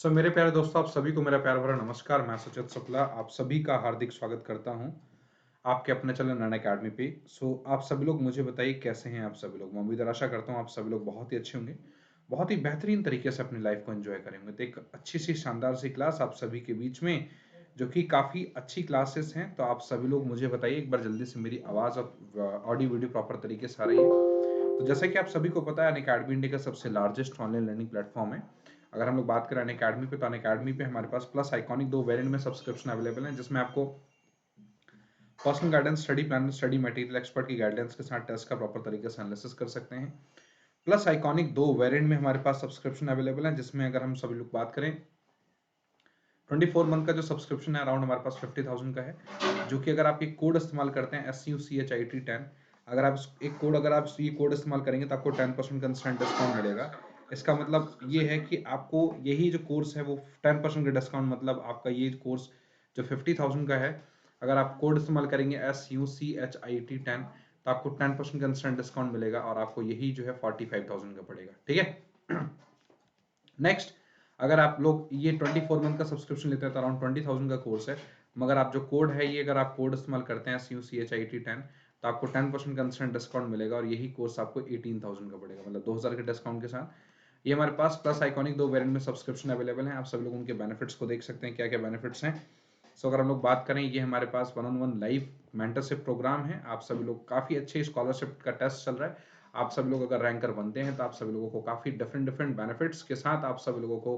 मेरे प्यारे दोस्तों, आप सभी को मेरा प्यार भरा नमस्कार। मैं सुचित शुक्ला आप सभी का हार्दिक स्वागत करता हूं आपके अपने चैनल रन अकेडमी पे। आप सभी लोग मुझे बताइए कैसे हैं आप सभी लोग। मैं उम्मीद और आशा करता हूं आप सभी लोग बहुत ही अच्छे होंगे, बहुत ही बेहतरीन तरीके से अपनी लाइफ को एंजॉय करेंगे। तो एक अच्छी सी शानदार सी क्लास आप सभी के बीच में, जो कि काफ़ी अच्छी क्लासेस हैं। तो आप सभी लोग मुझे बताइए एक बार जल्दी से मेरी आवाज़ और ऑडियो वीडियो प्रॉपर तरीके से आ रही है। तो जैसा कि आप सभी को पता है, अनअकैडमी इंडिया का सबसे लार्जेस्ट ऑनलाइन लर्निंग प्लेटफॉर्म है। अगर हम लोग बात करें अनअकैडमी पे, तो अनअकैडमी पे हमारे पास प्लस आइकॉनिक 2 वेरिएंट में सब्सक्रिप्शन अवेलेबल है, जिसमें आपको personal guidance, study plan, study material, expert की गाइडेंस के साथ टेस्ट का प्रॉपर तरीके से एनालिसिस कर सकते हैं। प्लस आइकॉनिक 2 वेरिएंट में हमारे पास सब्सक्रिप्शन अवेलेबल है, जिसमें अगर हम सभी लोग बात करें 24 मंथ का जो सब्सक्रिप्शन है अराउंड हमारे पास 50,000 का है, जो कि अगर आप एक कोड इस्तेमाल करते हैं SUCHIT10, अगर आप ये कोड इस्तेमाल करेंगे तो आपको 10% का इंस्टेंट डिस्काउंट मिलेगा। इसका मतलब ये है कि आपको यही जो कोर्स है वो 10% का डिस्काउंट, मतलब आपका ये कोर्स जो 50,000 का है, अगर आप कोड इस्तेमाल करेंगे SUCHIT10 तो आपको 10% का इंस्टेंट डिस्काउंट मिलेगा और आपको यही जो है 45,000 का पड़ेगा। ठीक है। नेक्स्ट, अगर आप लोग ये 24 मंथ का सब्सक्रिप्शन लेते हैं तो अराउंड 20,000 का कोर्स है, मगर आप जो कोड है ये अगर आप कोड इस्तेमाल करते हैं SUCHIT10 तो आपको 10% का इंस्टेंट डिस्काउंट मिलेगा और यही कोर्स आपको 18,000 का पड़ेगा, मतलब 2,000 के डिस्काउंट के साथ। ये हमारे पास प्लस आइकॉनिक 2 वेरिएंट में सब्सक्रिप्शन अवेलेबल है। आप सब लोग उनके बेनिफिट्स को देख सकते हैं, क्या क्या बेनिफिट्स हैं। अगर हम लोग बात करें, ये हमारे पास 1-on-1 लाइव मेंटरशिप प्रोग्राम है। आप सभी लोग काफ़ी अच्छे स्कॉलरशिप का टेस्ट चल रहा है। आप सभी लोग अगर रैंकर बनते हैं तो आप सभी लोगों को काफ़ी डिफरेंट डिफरेंट बेनिफिट्स के साथ आप सभी लोगों को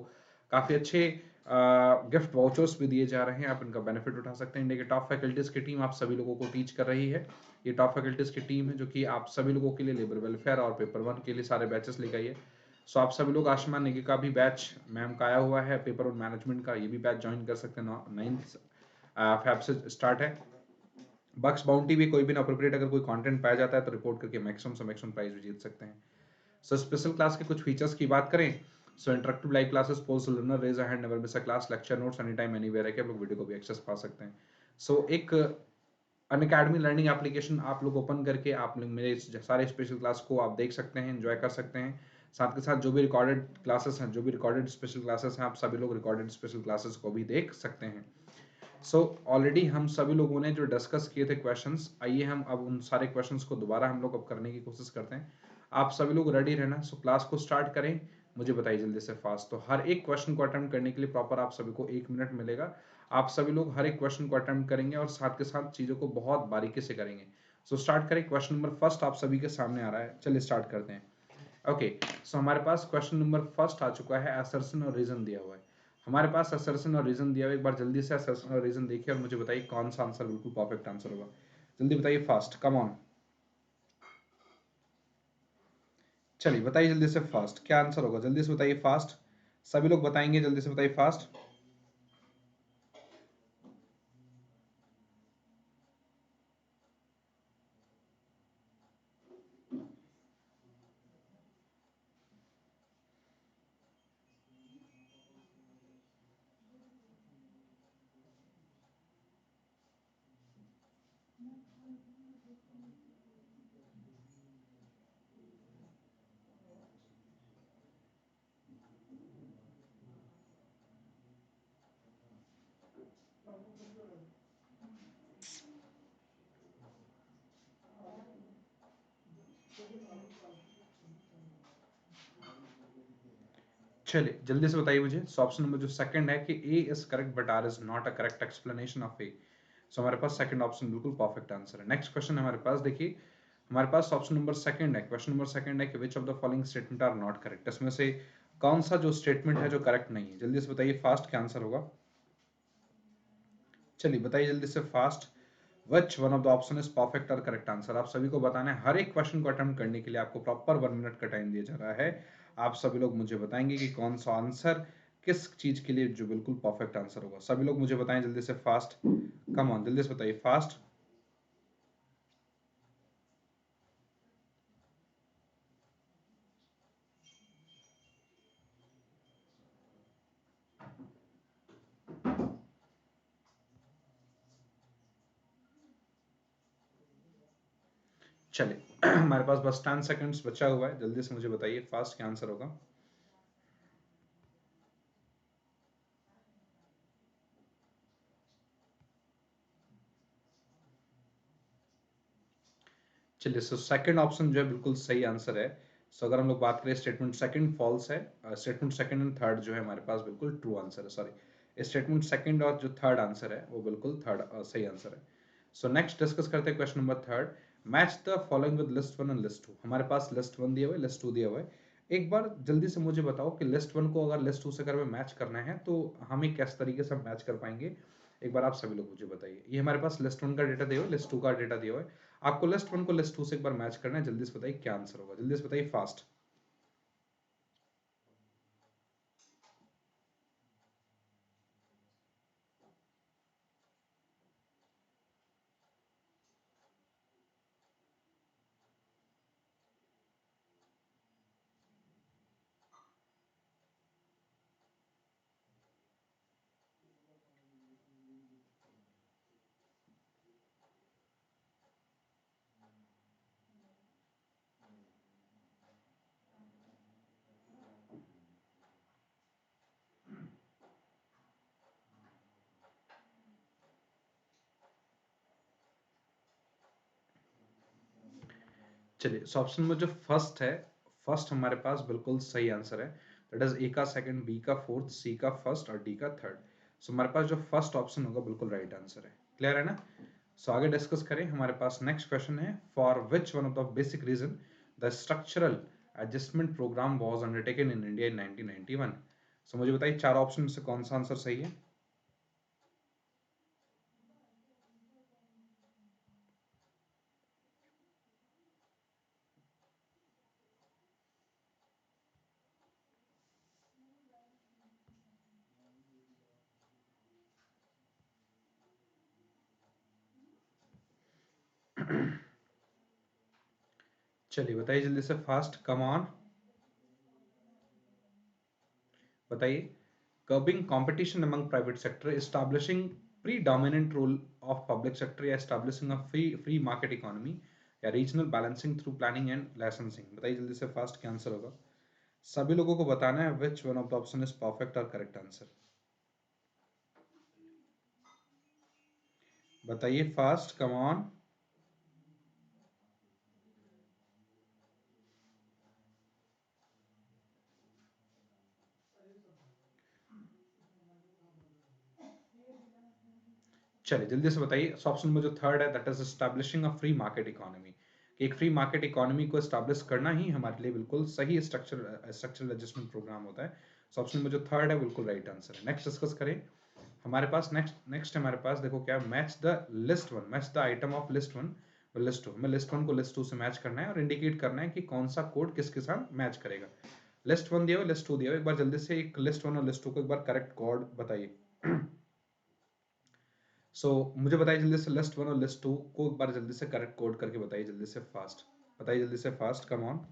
काफ़ी अच्छे गिफ्ट वाउचर्स भी दिए जा रहे हैं। आप इनका बेनिफिट उठा सकते हैं। इंडिया के टॉप फैकल्टीज की टीम आप सभी लोगों को टीच कर रही है। ये टॉप फैकल्टीज की टीम है जो कि आप सभी लोगों के लिए लेबर वेलफेयर और पेपर 1 के लिए सारे बैचेस लेकर आई है। आप सभी लोग आशमा नेगी का भी बैच मैम का आया हुआ है, पेपर 1 मैनेजमेंट का, ये भी बैच ज्वाइन कर सकते हैं। 9 फैब से स्टार्ट है। बक्स बाउंटी भी, कोई भी अप्रोप्रिएट अगर कोई कंटेंट पाया जाता है तो रिपोर्ट करके मैक्सिमम से मैक्सिमम प्राइस भी जीत सकते हैं। स्पेशल क्लास के कुछ फीचर्स की बात करें, interactive live classes, post learner, raise a hand, never miss a class, lecture notes any time anywhere है कि आप लोग वीडियो को भी एक्सेस पा सकते हैं। एक अनअकैडमी लर्निंग एप्लीकेशन आप लोग ओपन करके आप लोग मेरे सारे स्पेशल क्लास को आप देख सकते हैं, एंजॉय कर सकते हैं। साथ के साथ जो भी रिकॉर्डेड क्लासेस हैं, जो भी रिकॉर्डेड स्पेशल क्लासेस हैं, आप सभी लोग रिकॉर्डेड स्पेशल क्लासेस को भी देख सकते हैं। ऑलरेडी हम सभी लोगों ने जो डिस्कस किए थे क्वेश्चंस, आइए हम अब उन सारे क्वेश्चंस को दोबारा हम लोग अब करने की कोशिश करते हैं। आप सभी लोग रेडी रहना। क्लास को स्टार्ट करें। मुझे बताइए जल्दी से फास्ट। तो हर एक क्वेश्चन को अटेम्प्ट करने के लिए प्रॉपर आप सभी को 1 मिनट मिलेगा। आप सभी लोग हर एक क्वेश्चन को अटेम्प्ट करेंगे और साथ के साथ चीज़ों को बहुत बारीकी से करेंगे। स्टार्ट करें। क्वेश्चन नंबर फर्स्ट आप सभी के सामने आ रहा है, चलिए स्टार्ट करते हैं। ओके, हमारे पास क्वेश्चन नंबर फर्स्ट आ चुका है। असर्शन और रीजन दिया हुआ है हमारे पास। असर्शन और रीजन दिया हुआ है। एक बार जल्दी से असर्शन और रीजन देखिए और मुझे बताइए कौन सा आंसर बिल्कुल परफेक्ट आंसर होगा। जल्दी बताइए फास्ट, कम ऑन। चलिए बताइए जल्दी से फास्ट, क्या आंसर होगा, जल्दी से बताइए फास्ट। सभी लोग बताएंगे, जल्दी से बताइए फास्ट। चलिए जल्दी से बताइए मुझे। ऑप्शन नंबर जो सेकंड है कि A is correct but R is not a correct explanation of A. हमारे पास सेकंड ऑप्शन बिल्कुल परफेक्ट आंसर है। नेक्स्ट क्वेश्चन हमारे पास देखिए, हमारे पास ऑप्शन नंबर सेकंड है। क्वेश्चन नंबर सेकंड है कि which of the following statement are not correct. इसमें से कौन सा जो स्टेटमेंट है जो करेक्ट नहीं है, जल्दी से बताइए फास्ट, क्या आंसर होगा। चलिए बताइए जल्दी से fast. Which one of the option is perfect और करेक्ट आंसर। आप सभी को बताना है। हर एक क्वेश्चन को अटेम्प्ट करने के लिए आपको प्रॉपर 1 मिनट का टाइम दिया जा रहा है। आप सभी लोग मुझे बताएंगे कि कौन सा आंसर किस चीज के लिए जो बिल्कुल परफेक्ट आंसर होगा। सभी लोग मुझे बताएं जल्दी से फास्ट, कम ऑन, जल्दी से बताइए फास्ट। चलिए हमारे पास बस 10 सेकंड्स बचा हुआ है, जल्दी से मुझे बताइए फास्ट क्या आंसर होगा। चलिए, सो सेकंड ऑप्शन जो है बिल्कुल सही आंसर है। सो अगर हम लोग बात करें, स्टेटमेंट सेकंड फॉल्स है, स्टेटमेंट सेकंड एंड थर्ड जो है हमारे पास बिल्कुल ट्रू आंसर है। सॉरी, स्टेटमेंट सेकंड और जो थर्ड आंसर है वो बिल्कुल थर्ड सही आंसर है। सो नेक्स्ट डिस्कस करते हैं question number third. Match the following with list one and list two. हमारे पास लिस्ट वन दिया हुआ है, लिस्ट टू दिया हुआ है। एक बार जल्दी से मुझे बताओ कि लिस्ट वन को अगर लिस्ट टू से अगर मैच करना है तो हमें किस तरीके से मैच कर पाएंगे। एक बार आप सभी लोग मुझे बताइए। ये हमारे पास लिस्ट वन का डेटा दिया हुआ है, लिस्ट टू का डेटा दिया हुआ है। आपको लिस्ट वन को लिस्ट टू से एक बार मैच करना है। जल्दी से बताइए क्या आंसर होगा, जल्दी से बताइए, फास्ट। चलिए, इस ऑप्शन में जो फर्स्ट है, फर्स्ट हमारे पास बिल्कुल सही आंसर है। दैट इज ए का सेकंड, बी का फोर्थ, सी का फर्स्ट और डी का थर्ड। सो हमारे पास जो फर्स्ट ऑप्शन होगा बिल्कुल राइट आंसर है। क्लियर है ना? सो आगे डिस्कस करें। हमारे पास नेक्स्ट क्वेश्चन है, for which one of the basic reason the structural adjustment programme was undertaken in India in 1991। So मुझे बताइए चार ऑप्शन में से कौन सा आंसर सही है। चलिए बताइए जल्दी से, फास्ट, कम ऑन, बताइए। Curbing competition among private sector, establishing predominant role of public sector, या establishing a free market economy, या regional balancing through planning and licensing। बताइए जल्दी से, फास्ट, क्या आंसर होगा। सभी लोगों को बताना है which one of the option is perfect और correct आंसर। बताइए फास्ट, कम ऑन। चलिए जल्दी से बताइए, ऑप्शन में जो थर्ड है that is establishing a free market economy. एक फ्री मार्केट इकोनॉमी को एस्टैब्लिश करना ही हमारे लिए बिल्कुल सही स्ट्रक्चरल एडजस्टमेंट प्रोग्राम होता है। सो ऑप्शन में जो थर्ड है बिल्कुल राइट आंसर है। नेक्स्ट डिस्कस करें। हमारे पास नेक्स्ट नेक्स्ट हमारे पास देखो क्या, match the list one, match the item of list one list two. हमें लिस्ट वन को लिस्ट टू से मैच करना है और इंडिकेट करना है कि कौन सा कोड किसके साथ मैच करेगा। लिस्ट वन दिया हुआ, लिस्ट टू दिया हुआ। एक बार जल्दी से एक लिस्ट वन और लिस्ट टू को एक बार करेक्ट कोड बताइए। सो मुझे बताइए जल्दी से, लिस्ट वन और लिस्ट टू को एक बार जल्दी से करेक्ट कोड करके बताइए जल्दी से, फास्ट। बताइए जल्दी से, fast, come on.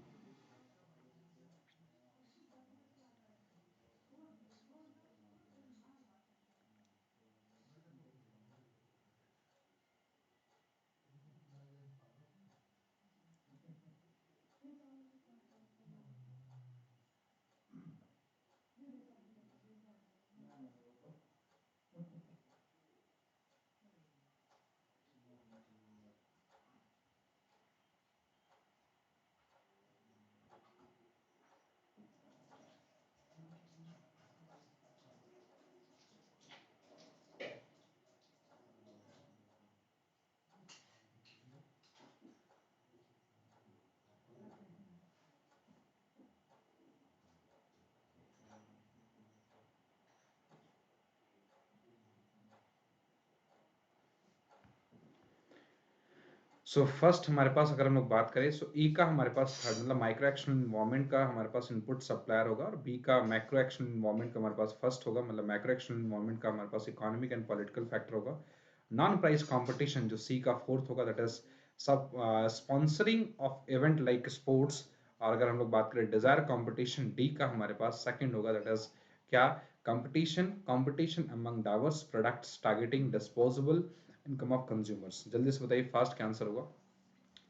So first हमारे पास अगर हम लोग बात करें, सो ई का हमारे पास थर्ड, मतलब माइक्रो एक्शन इन्वायरमेंट का हमारे पास इनपुट सप्लायर होगा, और बी का मैक्रो एक्शन इन्वायरमेंट का हमारे पास फर्स्ट होगा, मतलब मैक्रो एक्शन इन्वायरमेंट का हमारे पास इकोनॉमिक एंड पॉलिटिकल फैक्टर होगा। नॉन प्राइस कंपटीशन जो सी का फोर्थ होगा, दैट इज सब sponsoring of event like sports. और अगर हम लोग बात करें डिजायर कंपटीशन, डी का हमारे पास सेकंड होगा, दैट इज क्या, competition competition among diverse products targeting disposable income of consumers. जल्दी से बताइए फास्ट, क्या आंसर होगा।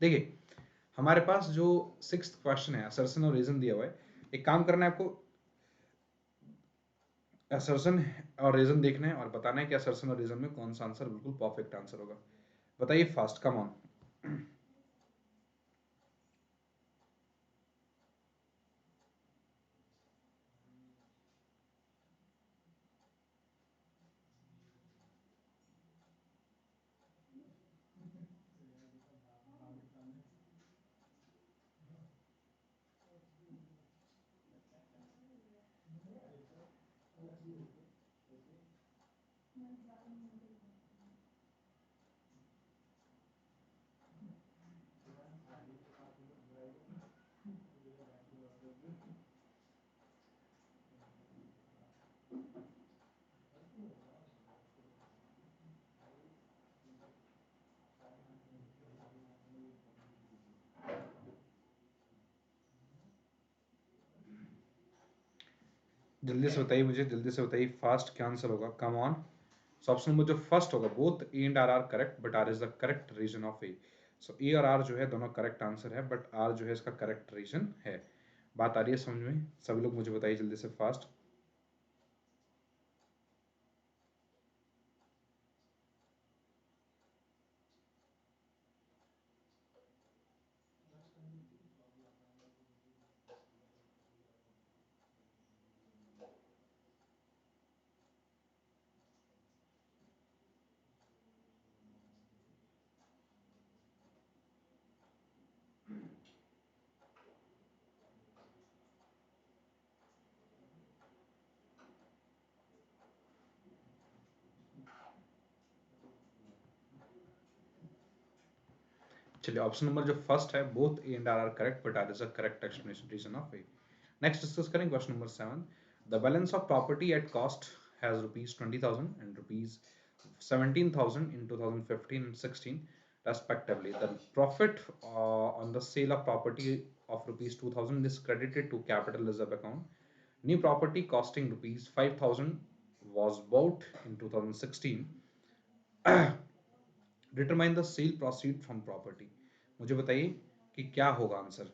देखिए हमारे पास जो सिक्स्थ क्वेश्चन है, असर्शन और रीजन दिया हुआ है। एक काम करना है आपको, असर्शन और रीजन देखना है और बताना है कि असर्शन और रीजन में कौन सा आंसर बिल्कुल परफेक्ट आंसर होगा। बताइए फास्ट, कम ऑन। जल्दी से बताइए मुझे, जल्दी से बताइए फास्ट, क्या आंसर होगा, come on. So option number जो फर्स्ट होगा, both A and R correct but R is the correct reason of A. So A और आर जो है दोनों करेक्ट आंसर है, बट आर जो है इसका करेक्ट रीजन है। बात आ रही है समझ में? सभी लोग मुझे बताइए जल्दी से फास्ट। चलिए, ऑप्शन नंबर जो फर्स्ट है, both A and R correct but R is a correct explanation reason of A. Next discuss करेंगे question number 7। The balance of property at cost has rupees 20,000 and rupees 17,000 in 2015 and 16 respectively. The profit on the sale of property of rupees 2,000 is credited to capital reserve account. New property costing rupees 5,000 was bought in 2016. Determine the cell proceed from property. मुझे बताइए कि क्या होगा answer.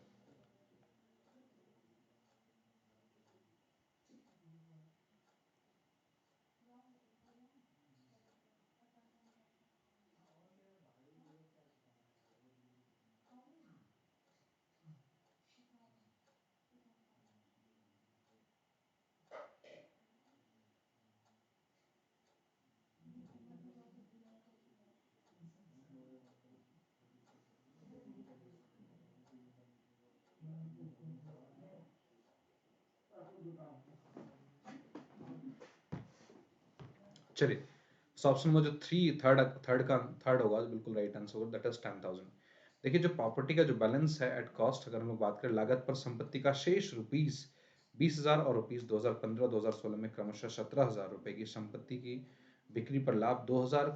चलिए, so option में जो third होगा बिल्कुल राइट आंसर होगा, दैट इज 10,000। देखिए, जो प्रॉपर्टी का जो बैलेंस है एट कॉस्ट, अगर हम लोग बात करें लागत पर संपत्ति का शेष रुपीज 20,000 और रुपीज 2015-2016 में क्रमशः 17,000 रुपए की संपत्ति की बिक्री पर लाभ 2,000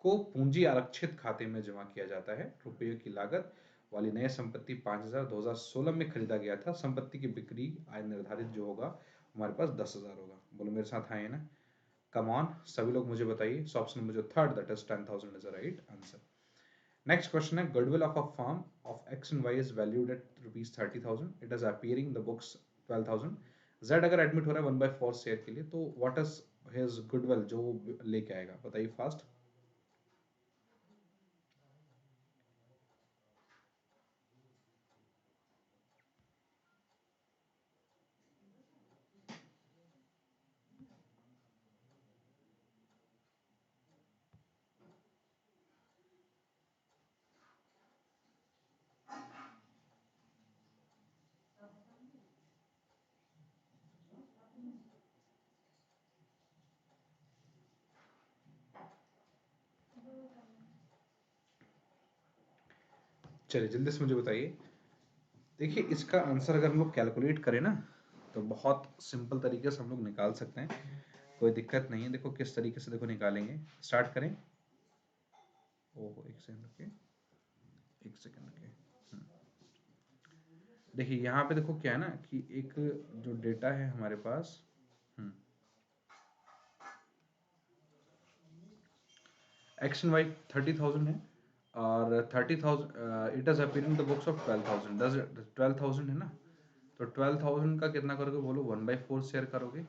को पूंजी आरक्षित खाते में जमा किया जाता है। रुपये की लागत वाली नई संपत्ति 5,000 2016 में खरीदा गया था। संपत्ति की बिक्री आय निर्धारित जो होगा हमारे पास 10,000 होगा। बोलो मेरे साथ आए ना, कम ऑन सभी लोग मुझे बताइए। सो ऑप्शन नंबर जो third, that is 10,000 is the right answer. Next question है, goodwill of a firm of X and Y is valued at rupees 30,000, it is appearing the books 12,000। Z अगर admit हो रहा है 1/4 share के लिए, तो what is his goodwill जो लेके आएगा, बताइए फास्ट। चलिए जल्दी से मुझे बताइए। देखिए, इसका आंसर अगर हम लोग कैलकुलेट करें ना, तो बहुत सिंपल तरीके से हम लोग निकाल सकते हैं, कोई दिक्कत नहीं है। देखो किस तरीके से, देखो निकालेंगे, स्टार्ट करें। ओहो, एक सेकंड रुकिए, एक सेकंड रुकिए। देखिए यहाँ पे देखो क्या है ना, कि एक जो डेटा है हमारे पास, एक्स एंड वाई 30,000 है, और 30,000 it is appearing the books of 12,000, 12,000 है ना, तो 12,000 का कितना करोगे बोलो, 1/4 शेयर करोगे।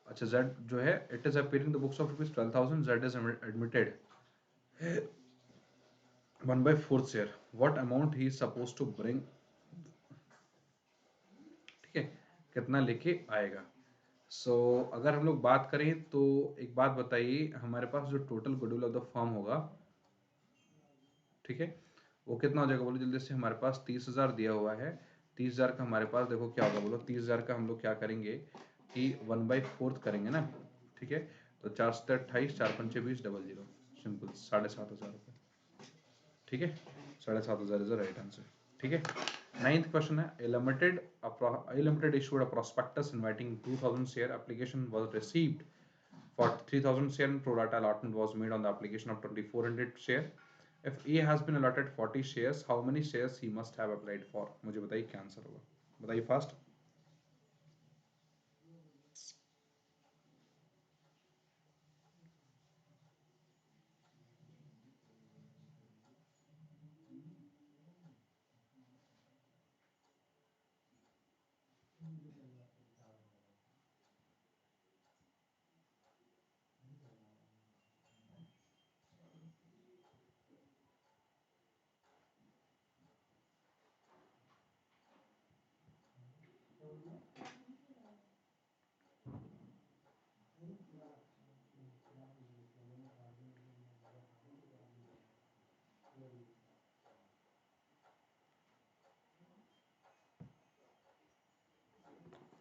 अच्छा, जेड जो है, it is appearing the books of rupees 12,000, Z is admitted 1/4 share, what amount he is suppose to bring, ठीक है, कितना लेके आएगा। अगर हम लोग बात करें तो एक बात बताइए, हमारे पास जो total goodwill of the firm होगा, ठीक है, वो कितना हो जाएगा बोलो जल्दी से। हमारे पास 30,000 दिया हुआ है, 30,000 का हमारे पास देखो क्या होगा बोलो, 30,000 का हम लोग क्या करेंगे कि 1/4 करेंगे ना, ठीक है, तो 4 से 28, 4 पंचे 20, डबल जीरो, सिंपल 7,500 रुपये। ठीक है, 7,500 इज द राइट आंसर। ठीक है, नाइन्थ क्वेश्चन है, A Limited issued a prospectus inviting 2,000 share application was received for 3,000 share and pro rata allotment was made on the application of 2,400 share. If A has been allotted 40 shares, how many shares he must have applied for? मुझे बताइए क्या answer होगा, बताइए fast.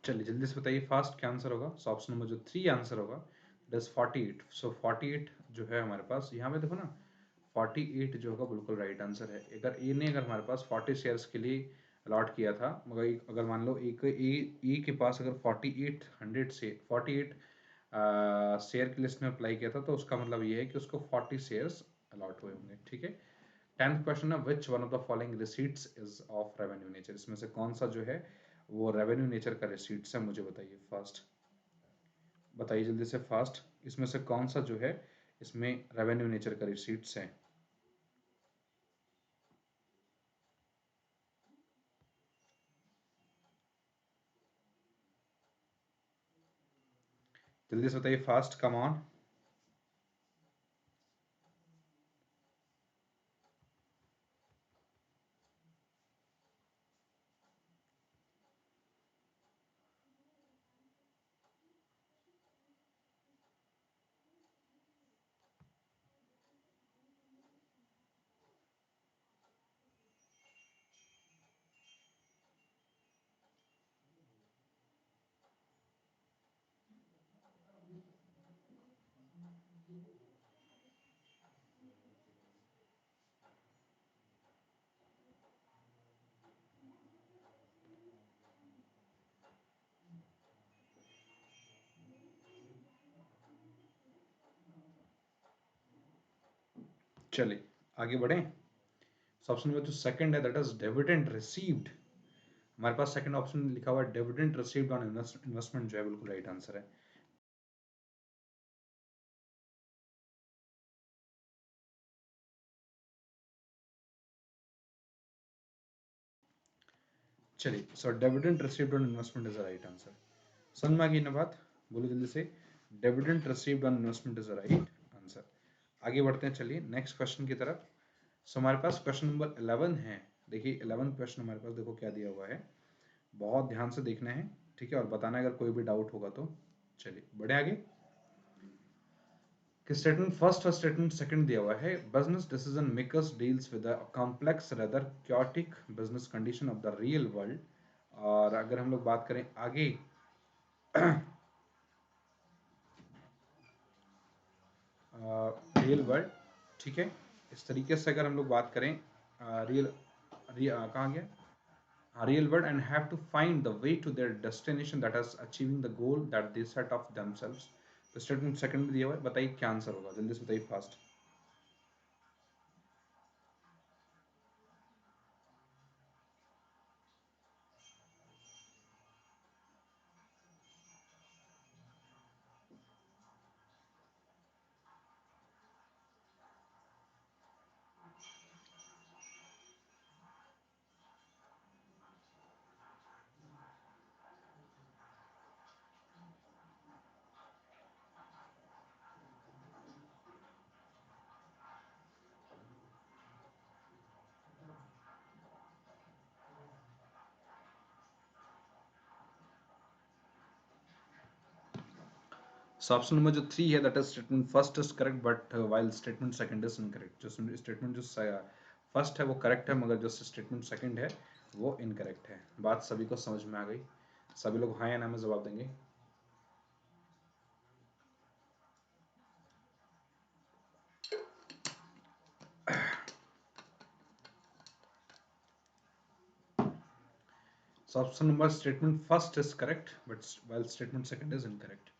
चलिए जल्दी से बताइए fast क्या आंसर होगा। सो ऑप्शन नंबर जो 3 आंसर होगा इट इज 48। सो 48 जो है हमारे पास यहाँ पे देखो ना, 48 जो होगा बिल्कुल राइट आंसर है। अगर ए ने अगर हमारे पास 40 शेयर्स के लिए अलॉट किया था, मगर अगर मान लो ए के पास अगर 4800 से 48 शेयर की लिस्ट में अप्लाई किया था, तो उसका मतलब ये है कि उसको 40 शेयर्स अलॉट हुए होंगे। ठीक है, 10th क्वेश्चन है, which one of the following receipts is of revenue nature? इसमें से कौन सा जो है वो रेवेन्यू नेचर का रिसीट्स है, मुझे बताइए फास्ट, बताइए जल्दी से फास्ट, इसमें से कौन सा जो है इसमें रेवेन्यू नेचर का रिसीट्स है? जल्दी से बताइए फास्ट, कम ऑन। चलिए आगे बढ़े। ऑप्शन में जो सेकंड है दैट इज डिविडेंड रिसीव्ड। हमारे पास सेकंड ऑप्शन लिखा हुआ है डिविडेंड रिसीव्ड ऑन इन्वेस्टमेंट, जो है बिल्कुल राइट आंसर है। चलिए, so dividend received on investment is the right answer. समझ में आ गई ना बात, बोलो जल्दी से, dividend received on investment is the right answer. आगे बढ़ते हैं, चलिए नेक्स्ट क्वेश्चन की तरफ। सो हमारे पास क्वेश्चन नंबर 11 है। देखिए 11 क्वेश्चन हमारे पास देखो क्या दिया हुआ है, बहुत ध्यान से देखना है। ठीक है, और बताना अगर कोई भी डाउट होगा तो। चलिए बढ़े आगे। कि स्टेटमेंट फर्स्ट और स्टेटमेंट सेकंड दिया हुआ है, business decision makers deals with a complex rather chaotic business condition of the real world. और अगर हम लोग बात करें आगे रियल वर्ल्ड, ठीक है, इस तरीके से अगर हम लोग बात करें रियल, कहाँ गया, real world, and have to find the way to their destination that is achieving the goal that they set of themselves. तो स्टेटमेंट सेकंड में दिया हुआ है, बताइए क्या आंसर होगा, जल्दी से बताइए फास्ट। ऑप्शन नंबर जो 3 है that is statement first is correct but while statement second is incorrect. जो स्टेटमेंट जो फर्स्ट है वो करेक्ट है, मगर जो स्टेटमेंट सेकंड है वो इनकरेक्ट है। बात सभी को समझ में आ गई? सभी लोग हाँ या ना में जवाब देंगे। So option number statement first is correct, but while statement second is incorrect.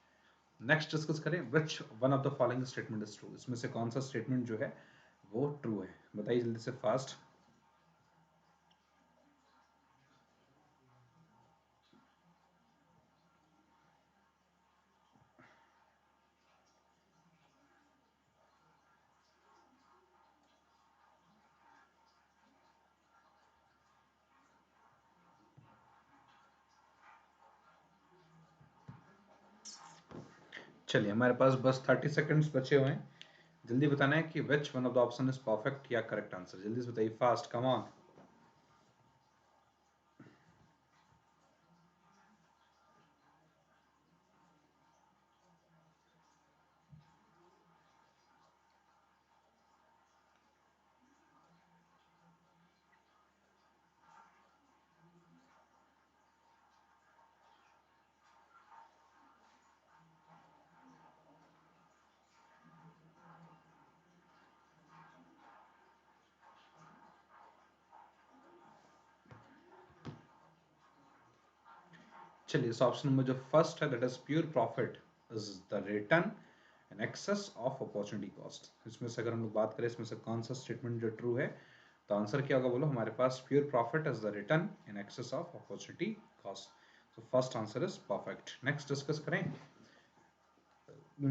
Next discuss करें which one of the following statement is true, इसमें से कौन सा स्टेटमेंट जो है वो ट्रू है, बताइए जल्दी से फास्ट। चलिए हमारे पास बस 30 सेकंड्स बचे हुए हैं, जल्दी बताना है कि विच one of the option is perfect या करेक्ट आंसर, जल्दी से बताइए फास्ट, कम ऑन। चलिए इस ऑप्शन में जो फर्स्ट है that is pure profit is the return in excess of opportunity cost. इसमें से अगर हम लोग बात करें इसमें से कौन सा स्टेटमेंट जो ट्रू है, तो आंसर क्या होगा बोलो, हमारे पास pure profit is the return in excess of opportunity cost. तो first answer is perfect. Next discuss करें,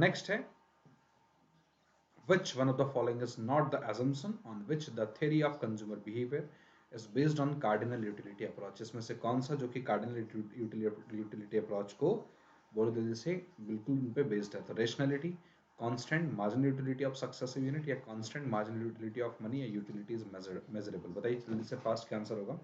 नेक्स्ट है which one of the following is not the assumption on which the theory of consumer behavior is based on cardinal utility approach। इसमें से कौन सा जो कि cardinal utility approach को बोलो जल्दी से बिल्कुल उन पे बेस्ड है, तो rationality, constant marginal utility of successive unit, या constant marginal utility of money, या यूटिलिटी इज मेजरेबल, बताइए जल्दी से फास्ट क्या आंसर होगा।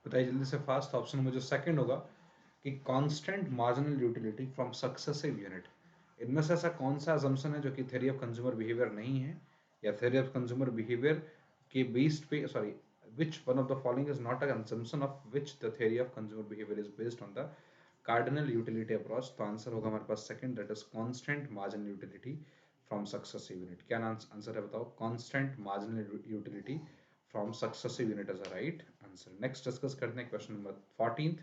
बताइए जल्दी से फास्ट, ऑप्शन में जो सेकंड होगा कि constant marginal utility from successive unit, इनमें से ऐसा कौन सा अजम्पशन है जो कि थ्योरी ऑफ कंज्यूमर बिहेवियर नहीं है, या थ्योरी ऑफ कंज्यूमर बिहेवियर के बेस्ड पे, sorry, which one of the following is not an assumption of which the theory of consumer behavior is based on the cardinal utility approach। तो answer होगा हमारे पास second, that is constant marginal utility from successive unit. क्या answer है बताओ, constant marginal utility from successive unit is a right answer. Next discuss करते हैं question number 14।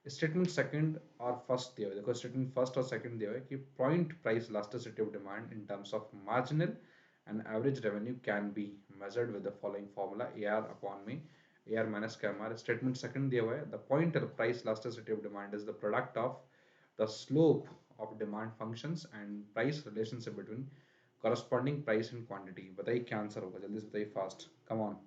Statement second और फर्स्ट दिया हुआ है, देखो स्टेटमेंट फर्स्ट और सेकंड दिया हुआ है कि point price elasticity of demand in terms of marginal and average revenue can be measured with the following formula AR upon me AR minus KMR। statement second दिया हुआ है the point price elasticity of demand is the product of the slope of demand functions and price relationship between corresponding price and quantity। बताइए क्या answer होगा, जल्दी से बताइए fast, come on.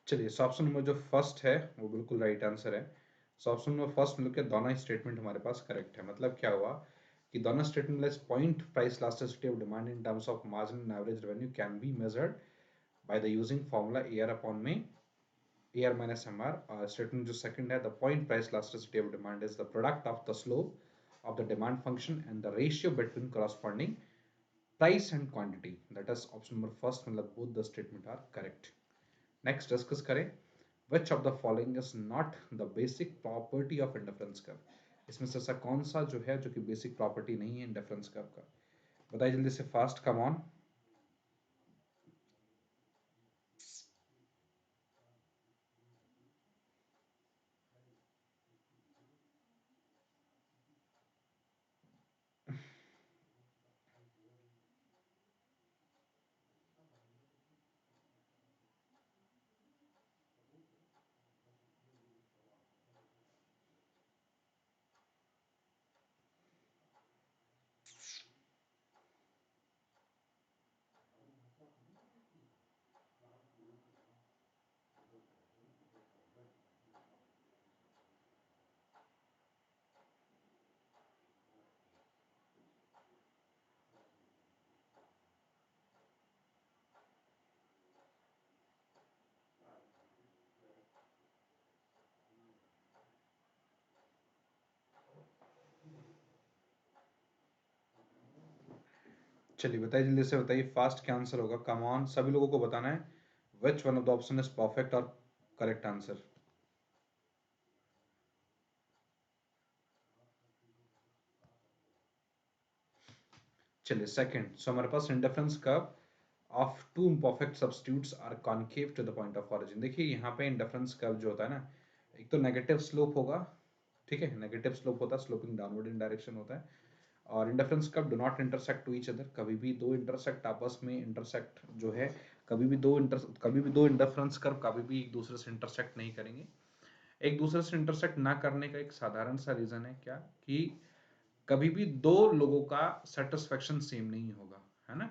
चलिए इस ऑप्शन में जो फर्स्ट है वो बिल्कुल राइट आंसर है। इस ऑप्शन में फर्स्ट मिलकर दोनों स्टेटमेंट हमारे पास करेक्ट है। मतलब क्या हुआ कि दोनों statement less point price elasticity of demand in terms of margin and average revenue can be measured by the using formula AR upon में AR minus MR। statement जो second है the point price elasticity of demand is the product of the slope of the demand function and the ratio between corresponding price and quantity, that is option number first, मतलब both the statement are correct। next discuss करें which of the following is not the basic property of indifference curve। इसमें से ऐसा कौन सा जो है जो कि बेसिक प्रॉपर्टी नहीं है इंडिफरेंस कर्व का, बताइए जल्दी से फास्ट, कम ऑन। चलिए बताइए, जल्दी से बताइए फास्ट क्या आंसर होगा। कम ऑन, सभी लोगों को बताना है which one of the option is perfect और करेक्ट आंसर। चलिए सेकंड, सो हमारे पास indifference curve of two imperfect substitutes are concave to the point of origin. देखिए यहाँ पे इंडिफरेंस कर्व जो होता है ना, एक तो नेगेटिव स्लोप होगा, ठीक है, नेगेटिव स्लोप होता है, स्लोपिंग डाउनवर्ड इन डायरेक्शन होता है। और indifference curve do not intersect to each other, कभी भी दो इंटरसेक्ट आपस में इंटरसेक्ट जो है, कभी भी दो इंडिफरेंस कर्व कभी भी एक दूसरे से इंटरसेक्ट नहीं करेंगे। एक दूसरे से इंटरसेक्ट ना करने का एक साधारण सा रीजन है क्या, कि कभी भी दो लोगों का सेटिस्फेक्शन सेम नहीं होगा, है ना,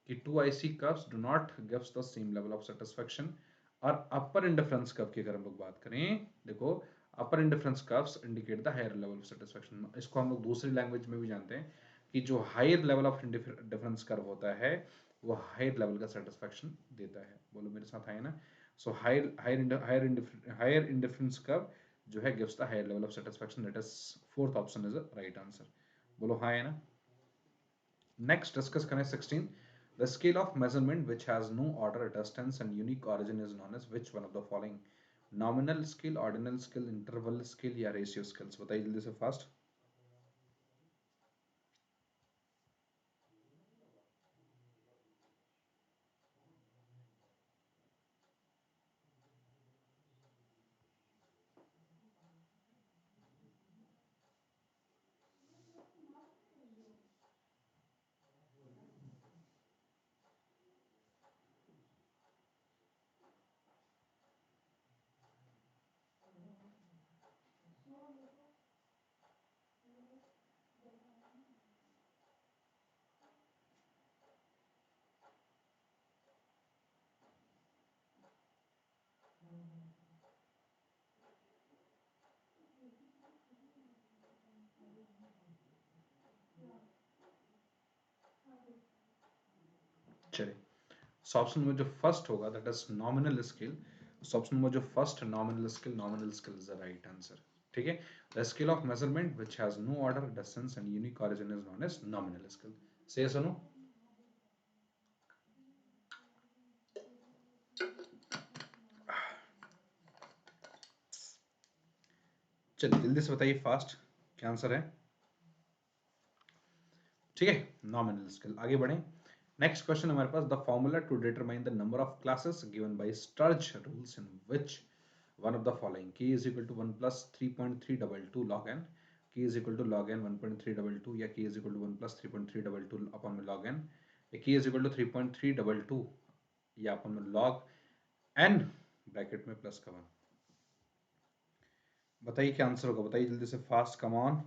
कि two IC curves do not gives the same level of satisfaction. और अपर इंडिफरेंस कर्व की अगर हम लोग बात करें, देखो upper indifference curves indicate the higher level of satisfaction. इसको हम लोग दूसरी लैंग्वेज में भी जानते हैं कि जो higher level of difference curve होता है वो हायर लेवल का सेटिस्फेक्शन देता है। बोलो मेरे साथ है ना। सो हायर इंडिफरेंस कर्व जो है gives the higher level of satisfaction, that is fourth option is the right answer. बोलो हाँ है ना। नेक्स्ट डिस्कस करें 16, the scale of measurement which has no order, distance and unique origin is known as which one of the following? Nominal scale, ordinal scale, interval scale या ratio scales? बताइए जल्दी से fast. चलिए, so option में जो first होगा that is nominal scale. So option में जो first nominal scale is the right answer. ठीक है, the scale of measurement which has no order, distance and unique origin is known as nominal scale. से सुनो, चलिए जल्दी से बताइए फास्ट क्या आंसर है। ठीक है, नॉमिनल स्केल। आगे बढ़ें, नेक्स्ट क्वेश्चन हमारे पास, the formula to determine the number of classes given by Sturges rules in which one of the following? k is equal to 1 plus 3.322 log n, k is equal to log n 1.322, या k is equal to 1 plus 3.322 upon में log n, या k is equal to 3.322 या अपन में log n bracket में plus का 1। बताइए क्या answer होगा, बताइए जल्दी से फास्ट, कम ऑन।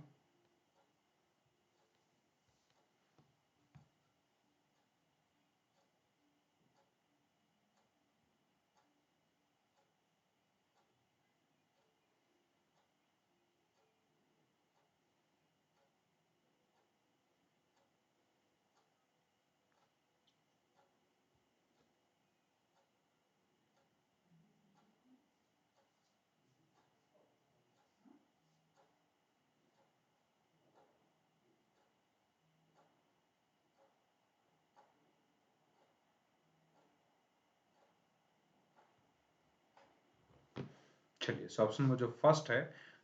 चलिए, सो ऑप्शन में जो फर्स्ट है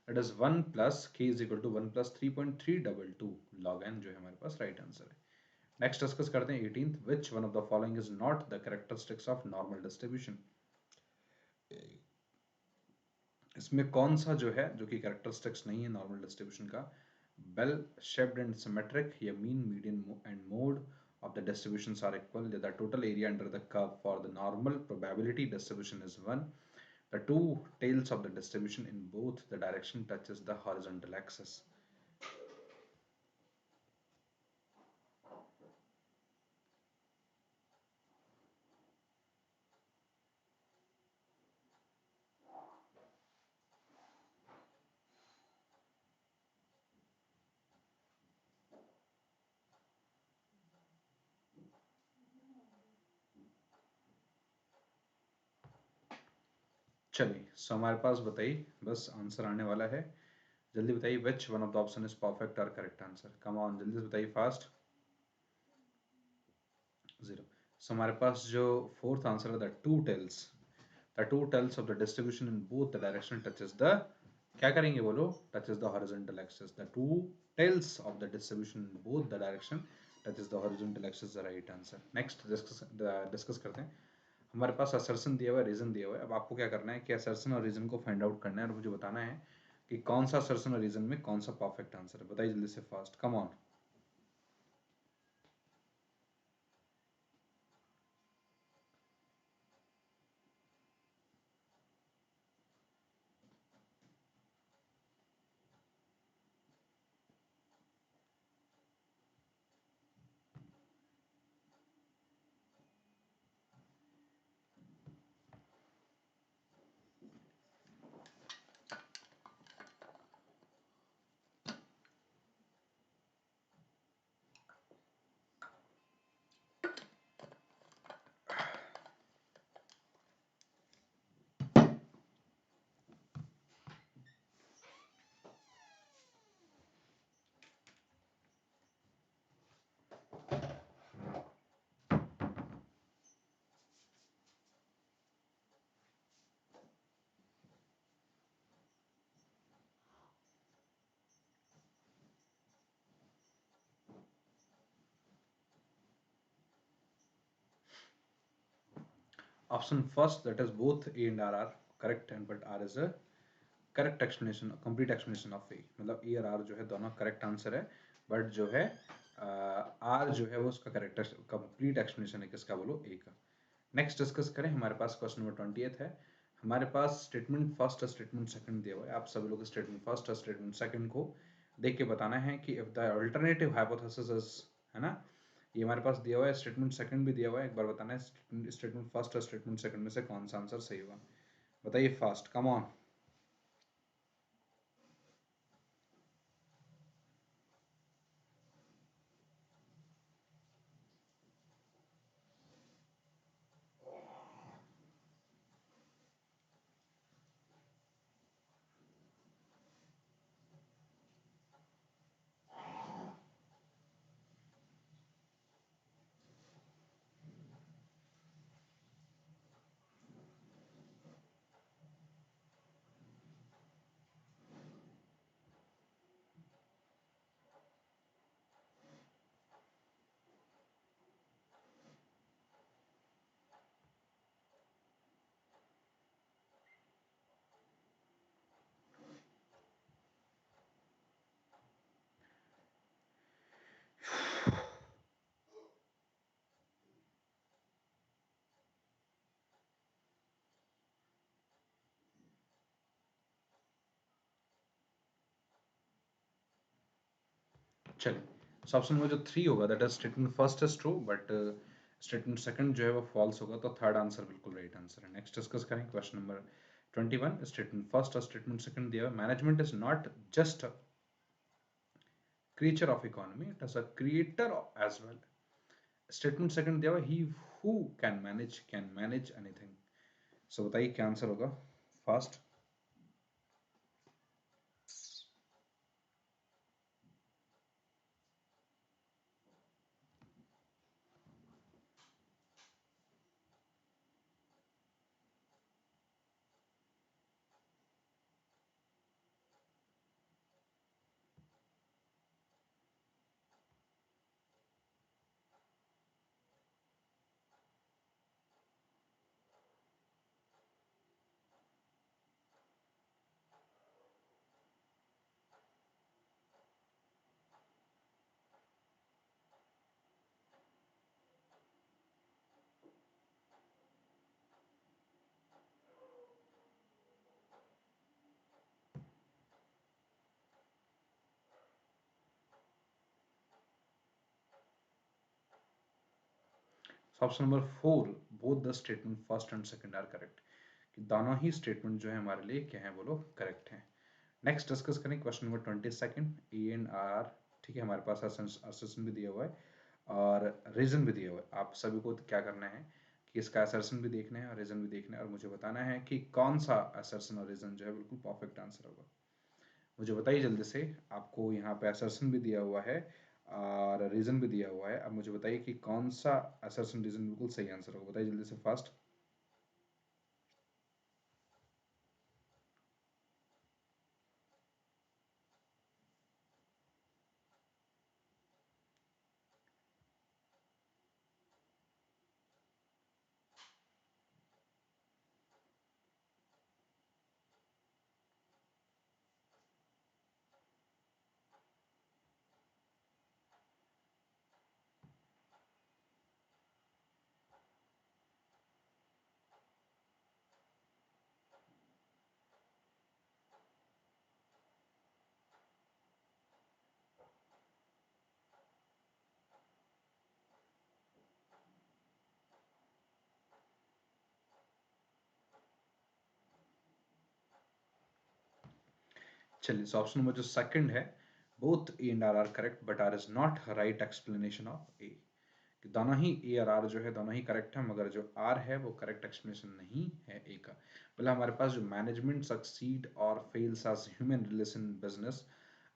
that is 1 plus k is equal to 1 plus 3.322 log n जो है हमारे पास राइट आंसर है। नेक्स्ट डिस्कस करते हैं 18th, which one of the following is not the characteristics of normal distribution? इसमें कौन सा जो है जो कि कैरेक्टरिस्टिक्स नहीं है नॉर्मल डिस्ट्रीब्यूशन का? बेल शेप्ड एंड सिमेट्रिक, या mean median and mode of the distributions are equal, the total area under the curve for the normal probability distribution is 1, the two tails of the distribution in both the direction touches the horizontal axis. चलिए, सो हमारे पास बताइए, बस answer आने वाला है, जल्दी बताइए which one of the option is perfect और करेक्ट आंसर। कम ऑन, जल्दी से बताइए फास्ट। 0। सो हमारे पास जो फोर्थ आंसर है the two tails of the distribution in both the direction touches the, क्या करेंगे बोलो, touches the horizontal axis. The two tails of the distribution in both the direction touches the horizontal axis, the right answer. Next discuss करते हैं। हमारे पास assertion दिया हुआ है, रीजन दिया हुआ है। अब आपको क्या करना है कि असर्शन और रीजन को फाइंड आउट करना है और मुझे बताना है कि कौन सा असर्शन और रीजन में कौन सा परफेक्ट आंसर है। बताइए जल्दी से, fast, come on. Option first, that is both A and R are correct, and but R is a correct explanation, complete explanation of A. मतलब ए और आर जो है दोनों करेक्ट आंसर है, बट जो है आर जो है वो उसका करेक्ट कंप्लीट एक्सप्लेनेशन है किसका, बोलो, ए का। नेक्स्ट डिस्कस करें। हमारे पास क्वेश्चन नंबर 28 है। हमारे पास स्टेटमेंट फर्स्ट और स्टेटमेंट सेकंड दिया हुआ है। आप सभी लोग स्टेटमेंट फर्स्ट और स्टेटमेंट सेकंड को देख के बताना है कि if the alternative hypothesis is, है ना, ये हमारे पास दिया हुआ है। स्टेटमेंट सेकंड भी दिया हुआ है, एक बार बताना है स्टेटमेंट फर्स्ट और स्टेटमेंट सेकंड में से कौन सा आंसर सही होगा। बताइए फास्ट, कम ऑन। चलिए, सो ऑप्शन में जो 3 होगा that is statement first is true, but statement second जो है वो फॉल्स होगा, तो थर्ड आंसर बिल्कुल राइट आंसर है। नेक्स्ट डिस्कस करें क्वेश्चन नंबर 21। स्टेटमेंट फर्स्ट और स्टेटमेंट सेकंड दिया हुआ, management is not just a creature of economy, it is a creator as well। Statement second दिया हुआ, he who can manage anything। सो बताइए क्या answer होगा, fast. Option number 4, both the statement first and second are correct, कि दोनों ही statement जो है हमारे लिए क्या है, बोलो, करेक्ट है। नेक्स्ट डिस्कस करें question number 22, A and R. ठीक है, हमारे पास असर्शन भी दिया हुआ है और रीजन भी दिया हुआ है। आप सभी को क्या करना है कि इसका असर्शन भी देखना है और रीजन भी देखना है, और मुझे बताना है कि कौन सा असर्शन और रीजन जो है बिल्कुल परफेक्ट आंसर होगा। मुझे बताइए जल्दी से। आपको यहाँ पे असर्शन भी दिया हुआ है और रीजन भी दिया हुआ है। अब मुझे बताइए कि कौन सा असर्शन रीजन बिल्कुल सही आंसर होगा, बताइए जल्दी से फास्ट। चलिए, सो ऑप्शन नंबर जो सेकंड है, both A and R are correct but R is not right explanation of A. कि दोनों ही ए और आर जो है दोनों ही करेक्ट है, मगर जो आर है वो करेक्ट एक्सप्लेनेशन नहीं है ए का। मतलब हमारे पास जो मैनेजमेंट सक्सीड और fails as human relation business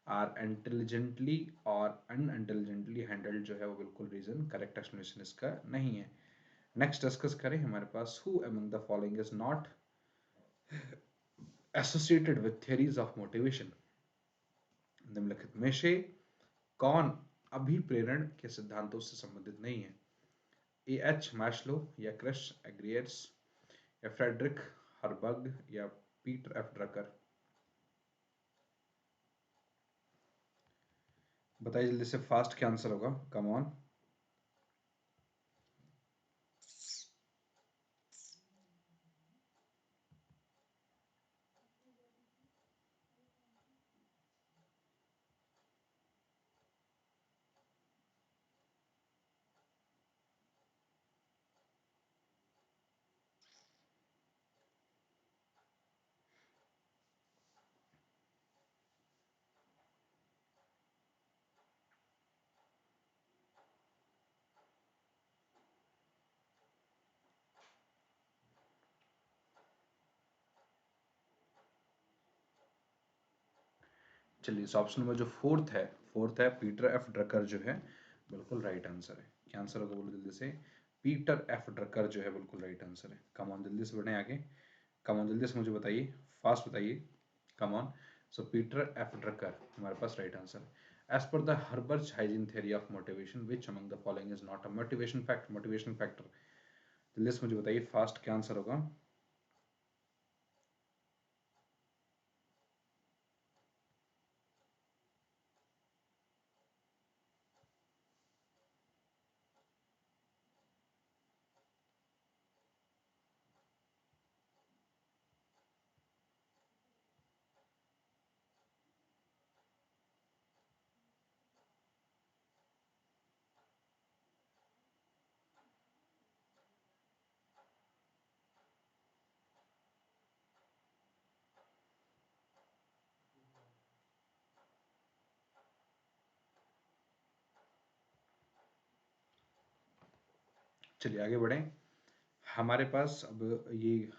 are intelligently और अनइंटेलिजेंटली हैंडल्ड जो है वो बिल्कुल रीजन करेक्ट एक्सप्लेनेशन इसका नहीं है। नेक्स्ट डिस्कस करें, हमारे पास who among the following is not associated with theories of motivation. निम्नलिखित में से कौन अभिप्रेरण के सिद्धांतों से संबंधित नहीं है? ए एच मैस्लो या क्रिस एग्रियर्स या फ्रेडरिक हर्बग या पीटर एफ ड्रकर। बताइए जल्दी से फास्ट, क्या आंसर होगा, कम ऑन। चलिए, इस ऑप्शन में जो फोर्थ है पीटर एफ ड्रकर जो है बिल्कुल राइट आंसर है। क्या आंसर होगा बोलो जल्दी से। पीटर एफ ड्रकर जो है बिल्कुल राइट आंसर है। कम ऑन, जल्दी से बढ़े आगे। कम ऑन, जल्दी से मुझे बताइए, फास्ट बताइए, come on. So Peter F Drucker हमारे पास राइट आंसर है। As per the Herzberg hygiene theory of motivation which among the following is not a motivation factor. जल्दी से मुझे बताइए फास्ट, क्या आंसर होगा। चलिए आगे बढ़ें। हमारे पास अब ये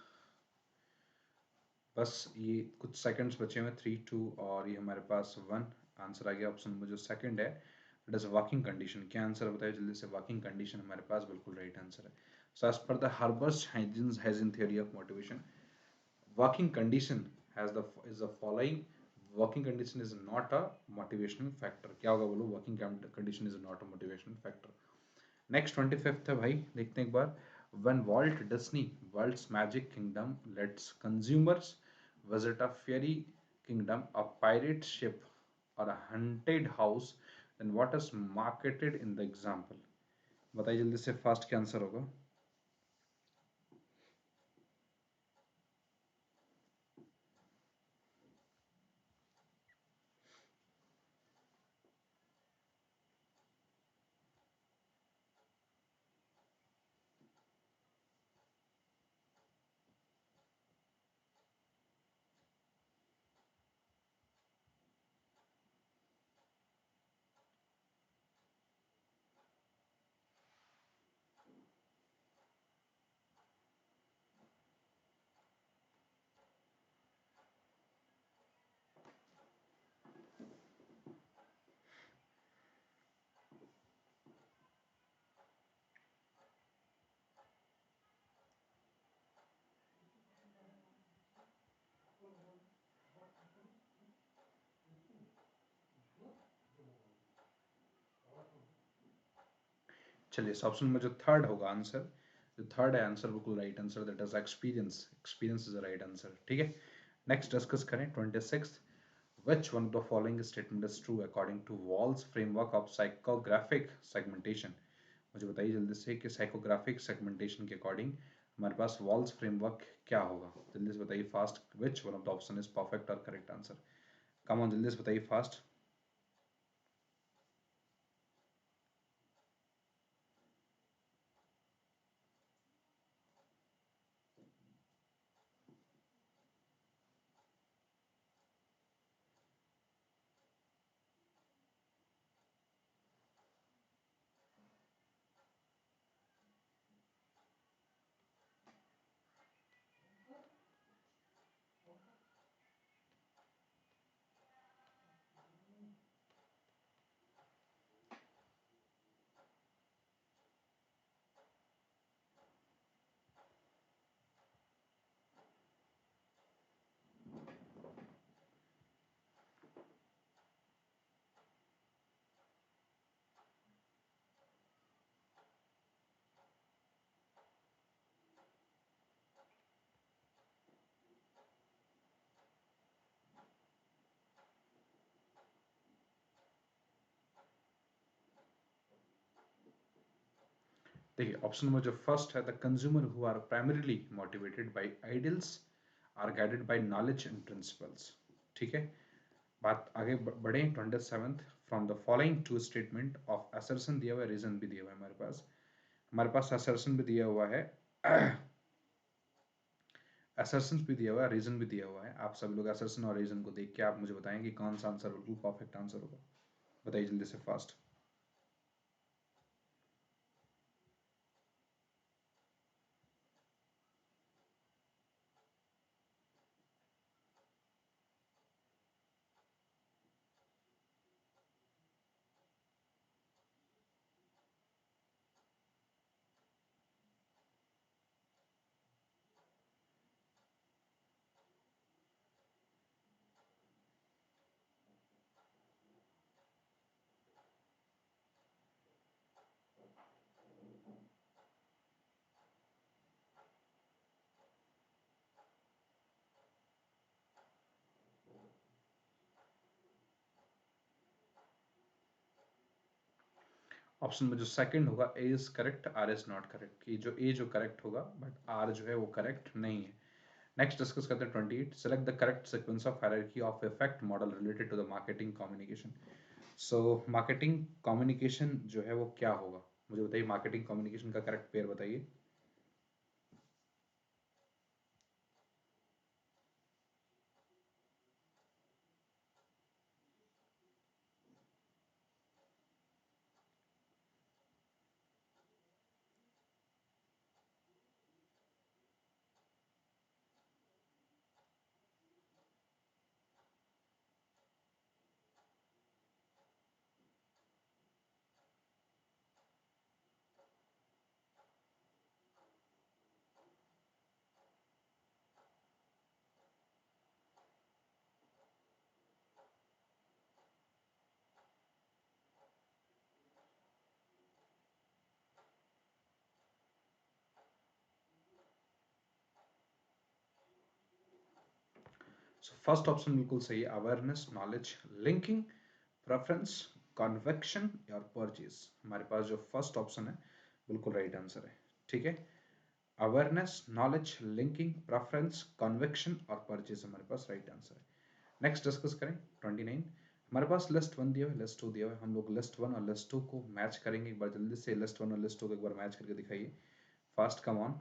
बस ये कुछ सेकंड्स बचे हुए, 3 2 और ये हमारे पास 1 आंसर आ गया। ऑप्शन नंबर जो सेकंड है इट इज वर्किंग कंडीशन। क्या आंसर बताइए जल्दी से। वर्किंग कंडीशन हमारे पास बिल्कुल राइट आंसर है। So as per the Herzberg hygiene theory of motivation, working condition has the is the following. Working condition is not a motivational factor। क्या होगा बोलो, working condition is not a motivational factor। Next 25th है भाई, देखते हैं एक बार। when Walt Disney World's Magic Kingdom lets consumers visit a fairy kingdom, a pirate ship or a haunted house, then what is marketed in the example। बताइए जल्दी से fast, क्या answer होगा। चलिए इस ऑप्शन में जो थर्ड होगा आंसर, जो थर्ड है आंसर बिल्कुल right answer, that is experience. Experience is the right answer. ठीक है, नेक्स्ट डिस्कस करें 26th। Which one of the following statement is true according to Wall's framework of psychographic segmentation? मुझे बताइए जल्दी से कि साइकोग्राफिक सेगमेंटेशन के अकॉर्डिंग हमारे पास वॉल्स फ्रेमवर्क क्या होगा। जल्दी से बताइए fast, which one of the option is perfect और करेक्ट आंसर। कम ऑन, जल्दी से बताइए फास्ट। देखिए ऑप्शन नंबर जो फर्स्ट है, the consumer who are primarily motivated by ideals are guided by knowledge and principles. ठीक है, बात आगे बढ़े 27th। From the following two statement of assertion दिया हुआ है, रीजन भी दिया हुआ है हमारे पास असर्शन भी दिया हुआ है असर्शन भी दिया हुआ है, रीजन भी दिया हुआ है। आप सभी लोग असर्शन और रीजन को देख के आप मुझे बताएंगे कौन सा आंसर बिल्कुल परफेक्ट आंसर होगा। बताइए जल्दी से फास्ट। ऑप्शन में जो सेकंड होगा A is correct, R is not correct, कि जो ए जो करेक्ट होगा बट आर जो है वो करेक्ट नहीं है। नेक्स्ट डिस्कस करते हैं 28। Select the correct sequence of hierarchy of effect model related to the marketing communication. So marketing communication जो है वो क्या होगा, मुझे बताइए मार्केटिंग कम्युनिकेशन का करेक्ट पेयर बताइए। सो फर्स्ट ऑप्शन बिल्कुल सही है, awareness, knowledge, linking, preference, conviction और परचेज। हमारे पास जो फर्स्ट ऑप्शन है बिल्कुल राइट आंसर है। ठीक है, awareness, knowledge, linking, preference, conviction और परचेज हमारे पास राइट आंसर है। नेक्स्ट डिस्कस करें 29। हमारे पास लिस्ट वन दिया हुआ है, लिस्ट टू दिया हुआ है। हम लोग लिस्ट वन और लिस्ट टू को मैच करेंगे। एक बार जल्दी से लिस्ट वन और लिस्ट टू को एक बार मैच करके दिखाइए फास्ट, कम ऑन।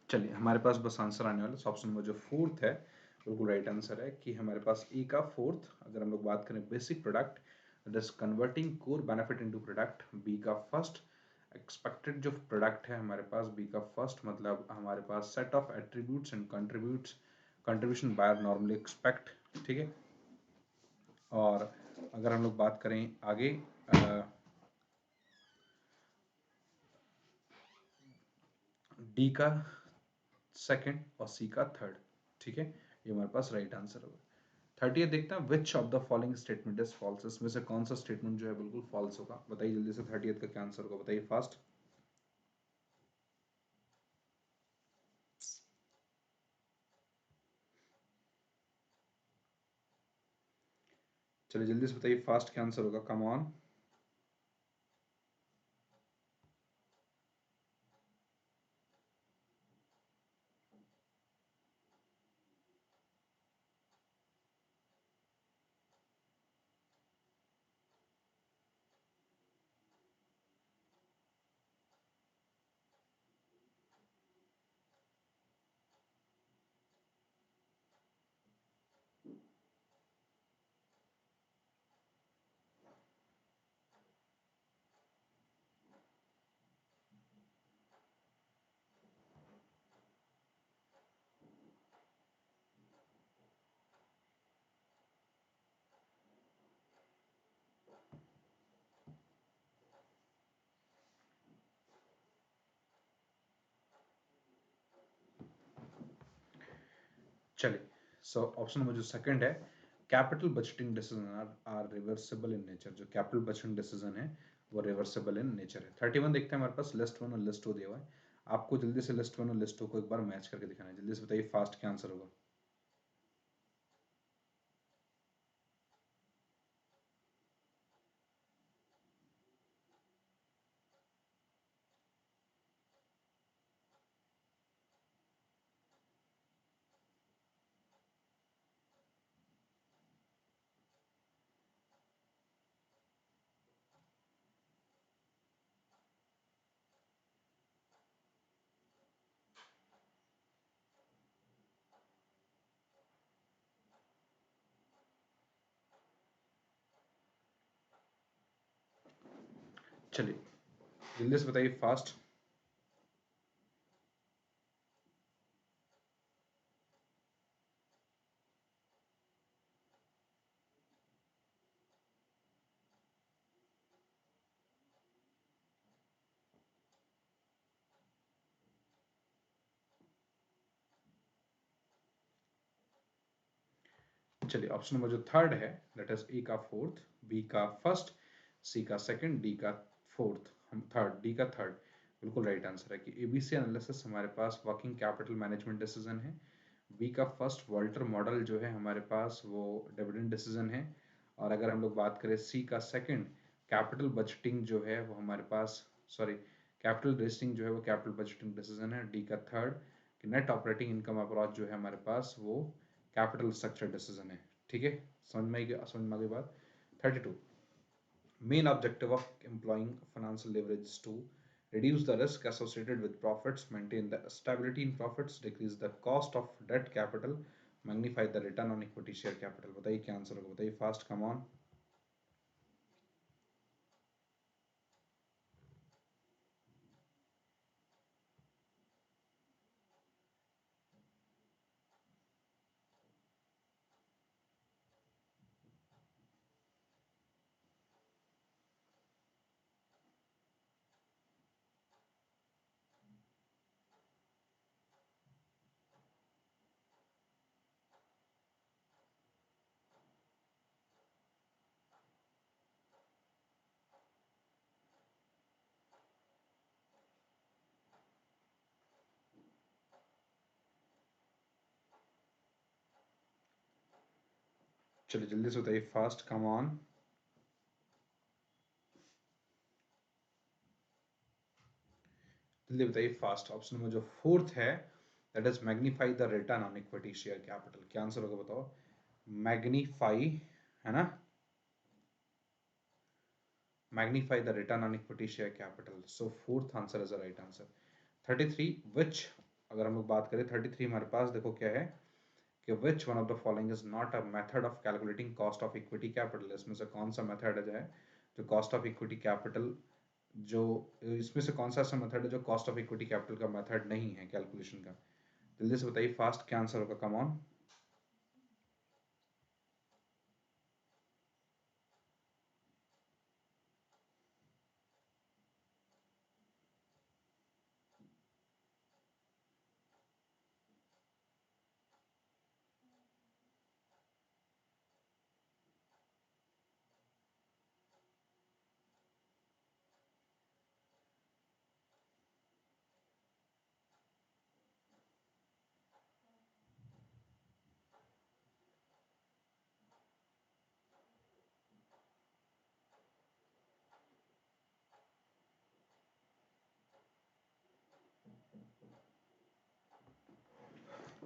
चलिए हमारे पास बस आंसर आने वाला है। ऑप्शन नंबर जो फोर्थ है बिल्कुल राइट आंसर है कि हमारे पास ए का फोर्थ, अगर हम लोग बात करें basic product that is converting core benefit into product, B का फर्स्ट एक्सपेक्टेड जो प्रोडक्ट है हमारे पास, बी का फर्स्ट मतलब हमारे पास set of attributes and contributes contribution buyer normally expect, ठीक है। और अगर हम लोग बात करें आगे डी का सेकंड और सी का थर्ड, ठीक है, ये हमारे पास राइट आंसर होगा। 30 देखते हैं which of the following statement is false, इसमें से कौन सा स्टेटमेंट जो है बिल्कुल फॉल्स होगा, बताइए जल्दी से। 30 का क्या आंसर होगा, बताइए फास्ट। चलिए जल्दी से बताइए फास्ट क्या आंसर होगा, कम ऑन। चलिए सो ऑप्शन नंबर जो सेकंड है capital budgeting decision are reversible in nature, जो कैपिटल बजटिंग डिसीजन है वो रिवर्सिबल इन नेचर है। 31 देखते हैं, हमारे पास लिस्ट वन और लिस्ट टू दिया हुआ है, आपको जल्दी से लिस्ट वन और लिस्ट टू को एक बार मैच करके दिखाना है, जल्दी से बताइए फास्ट क्या आंसर होगा। चलिए जल्दी से बताइए फास्ट। चलिए ऑप्शन नंबर जो थर्ड है दैट इज ए का फोर्थ, बी का फर्स्ट, सी का सेकंड, डी का फोर्थ, हम थर्ड, डी का थर्ड, बिल्कुल राइट आंसर है कि एबीसी एनालिसिस हमारे पास वर्किंग कैपिटल मैनेजमेंट डिसीजन है, बी का फर्स्ट वॉल्टर मॉडल जो है हमारे पास वो डिविडेंड डिसीजन है, और अगर हम लोग बात करें सी का सेकंड कैपिटल बजटिंग जो है वो हमारे पास, सॉरी कैपिटल रेस्टिंग जो है वो कैपिटल बजटिंग डिसीजन है, डी का third net operating income approach जो है हमारे पास वो कैपिटल स्ट्रक्चर डिसीजन है, ठीक है। समझ में आ गई बात। 32 main objective of employing financial leverage is to reduce the risk associated with profits, maintain the stability in profits, decrease the cost of debt capital, magnify the return on equity share capital, बताइए क्या answer होगा, बताइए fast, come on. चलिए जल्दी से बताइए fast, come on. जल्दी बताइए फास्ट। ऑप्शन नंबर जो फोर्थ है that is magnify the return on equity share capital, क्या आंसर होगा बताओ। मैग्नीफाई है ना, magnify the return on equity share capital, so fourth answer is the right answer। 33 which, अगर हम लोग बात करें 33 हमारे पास देखो क्या है कि विच one of the following is not a method of calculating cost of equity capital, इसमें से कौन सा मेथड है जो कॉस्ट ऑफ इक्विटी कैपिटल, जो इसमें से कौन सा ऐसा मेथड है जो कॉस्ट ऑफ इक्विटी कैपिटल का मेथड नहीं है कैलकुलेशन का। जल्दी से बताइए फास्ट, क्या आंसर होगा, कम ऑन।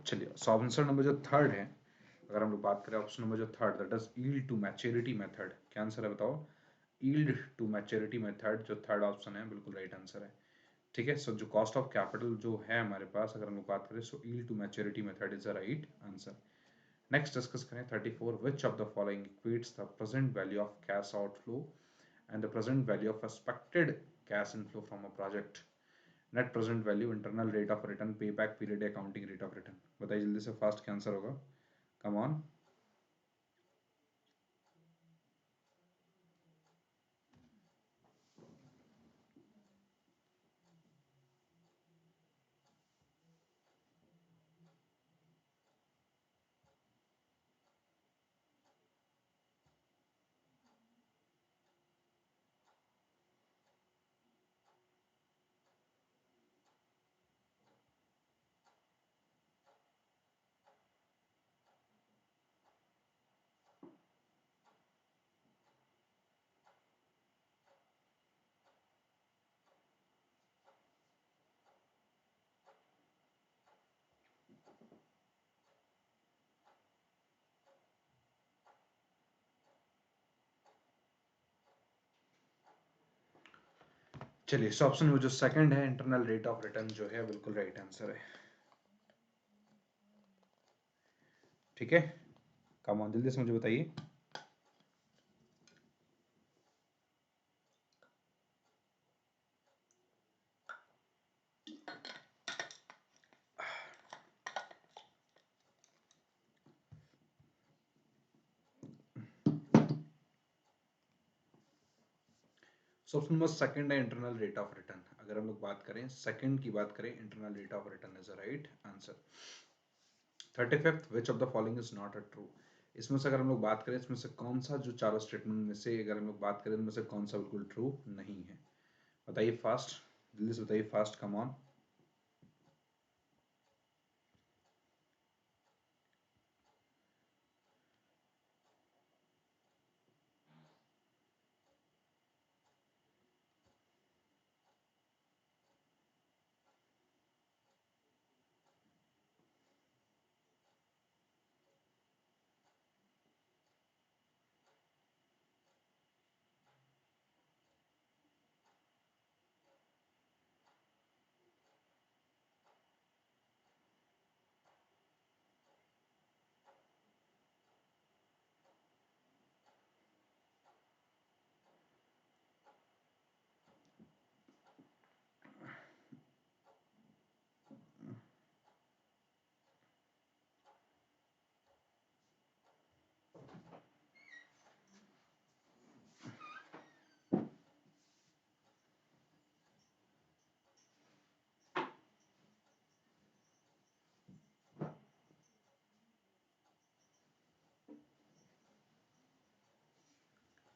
चलिए, सो ऑप्शन नंबर जो थर्ड है, अगर हम लोग बात करें ऑप्शन नंबर जो third, that is yield to maturity method, क्या आंसर है बताओ। यील्ड टू मैच्योरिटी मेथड जो थर्ड ऑप्शन है बिल्कुल राइट आंसर है। ठीक है, सो जो कॉस्ट ऑफ कैपिटल जो है हमारे पास, अगर हम लोग बात करें, so yield to maturity method is the right answer. Next discuss करें 34, which of the following equates the present value of cash outflow and the present value of expected cash inflow from a project. Net present value, internal rate of return, pay back period, accounting rate of return. बताइए जल्दी से fast, क्या answer होगा, come on. चलिए, so option में जो second है internal rate of return जो है बिल्कुल राइट आंसर है। ठीक है, कम ऑन जल्दी से मुझे बताइए। सो ऑप्शन नंबर सेकंड है इंटरनल रेट ऑफ रिटर्न। अगर हम लोग बात करें सेकंड की बात करें, internal rate of return is the right answer. 35th, which of the following is not a true. इसमें से अगर हम लोग बात करें, इसमें से कौन सा जो चारों स्टेटमेंट में से अगर हम लोग बात करें, इनमें से कौन सा बिल्कुल ट्रू नहीं है। बताइए फास्ट, जल्दी से बताइए फास्ट, कम ऑन।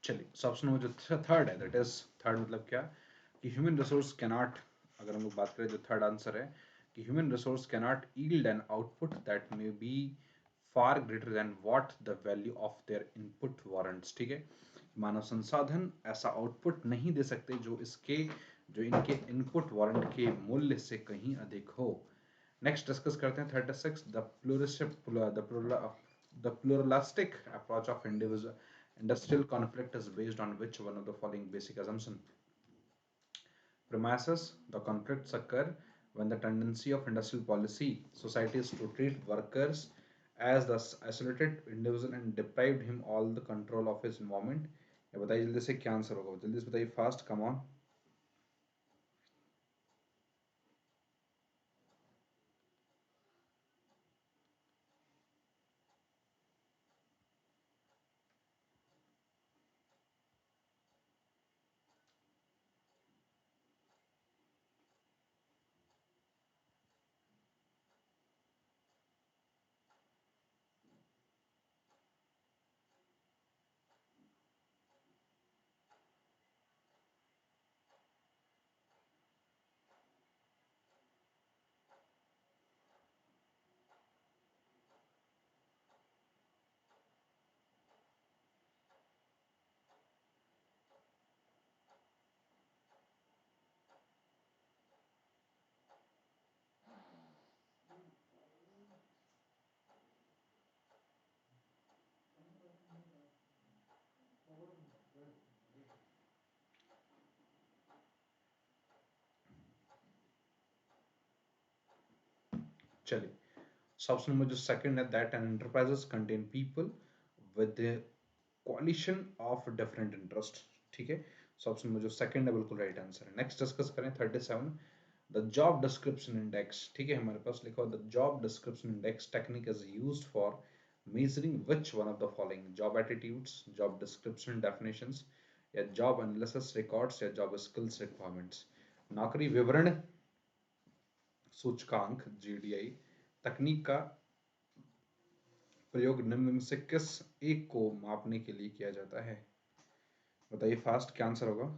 चलिए, सो ऑप्शन नंबर जो थर्ड है, दैट इज थर्ड मतलब क्या कि ह्यूमन रिसोर्स कैनॉट, अगर हम लोग बात करें जो थर्ड आंसर है कि human resource cannot yield an output that may be far greater than what the value of their input warrants. ठीक है, मानव संसाधन ऐसा आउटपुट नहीं दे सकते जो इनके इनपुट वारंट के मूल्य से कहीं अधिक हो। नेक्स्ट डिस्कस करते हैं 36, the pluralistic approach of individual industrial conflict is based on which one of the following basic assumption. Premises, the conflicts occur when the tendency of industrial policy society is to treat workers as the isolated individual and deprived him all the control of his environment. ये बताइए जल्दी से क्या answer होगा, जल्दी से बताइए, fast, come on. चलिए, so ऑप्शन नंबर जो सेकंड है, that an enterprises contain people with coalition of different interest। ठीक है, सो ऑप्शन में जो सेकंड है बिल्कुल राइट आंसर है। नेक्स्ट डिस्कस करें 37, द जॉब डिस्क्रिप्शन इंडेक्स। ठीक है, हमारे पास लिखा हुआ the job description index technique is used for measuring which one of the following: job attitudes, job description definitions, या job analysis records, या job skills requirements। नौकरी विवरण सूचकांक जीडीआई तकनीक का प्रयोग निम्न में से किस एक को मापने के लिए किया जाता है? बताइए फास्ट, क्या आंसर होगा?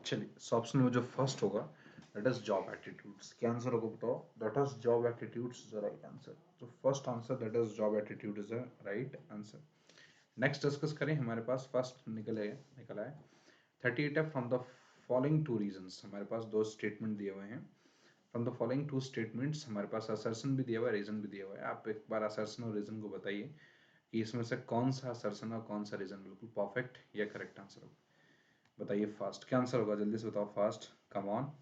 चलिए, सो ऑप्शन में जो फर्स्ट होगा दैट इज जॉब एटीट्यूड्स। क्या आंसर होगा बताओ? That is job attitudes is the right answer. तो first answer that is job attitude is the right answer. Next discuss करें, हमारे पास फर्स्ट निकला है 38 है, from the following two reasons. हमारे पास दो स्टेटमेंट दिए हुए हैं। From the following two statements, हमारे पास असर्शन भी दिया हुआ है, रीजन भी दिया हुआ है। आप एक बार असर्शन और रीजन को बताइए कि इसमें से कौन सा असर्शन और कौन सा रीजन बिल्कुल परफेक्ट या करेक्ट आंसर होगा। बताइए फास्ट, क्या आंसर होगा? जल्दी से बताओ फास्ट, कम ऑन।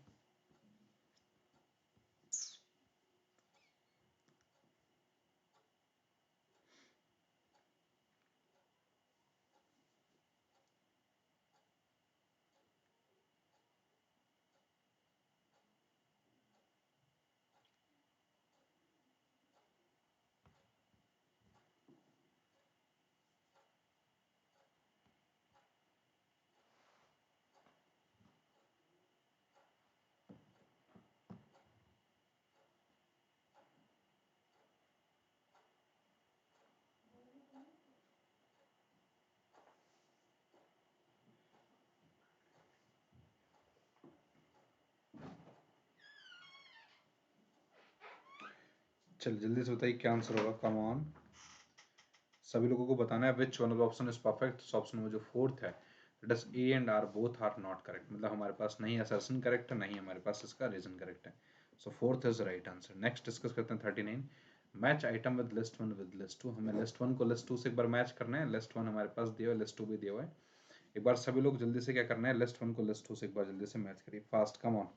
चलिए जल्दी से बताइए क्या आंसर होगा, कम ऑन। सभी लोगों को बताना है which one of the option is perfect. So option में जो फोर्थ है it is A and R both are not correct, मतलब हमारे पास नहीं असर्शन करेक्ट है, नहीं हमारे पास इसका रीजन करेक्ट है। So fourth is right answer. Next discuss करते हैं 39, match item with list one with list two. हमें लिस्ट वन को लिस्ट टू से एक बार मैच करना है। लिस्ट वन हमारे पास दिया हुआ है, लिस्ट टू भी दिया हुआ है। एक बार सभी लोग जल्दी से क्या करना है, लिस्ट वन को लिस्ट टू से एक बार जल्दी से मैच करिए, फास्ट, कम ऑन।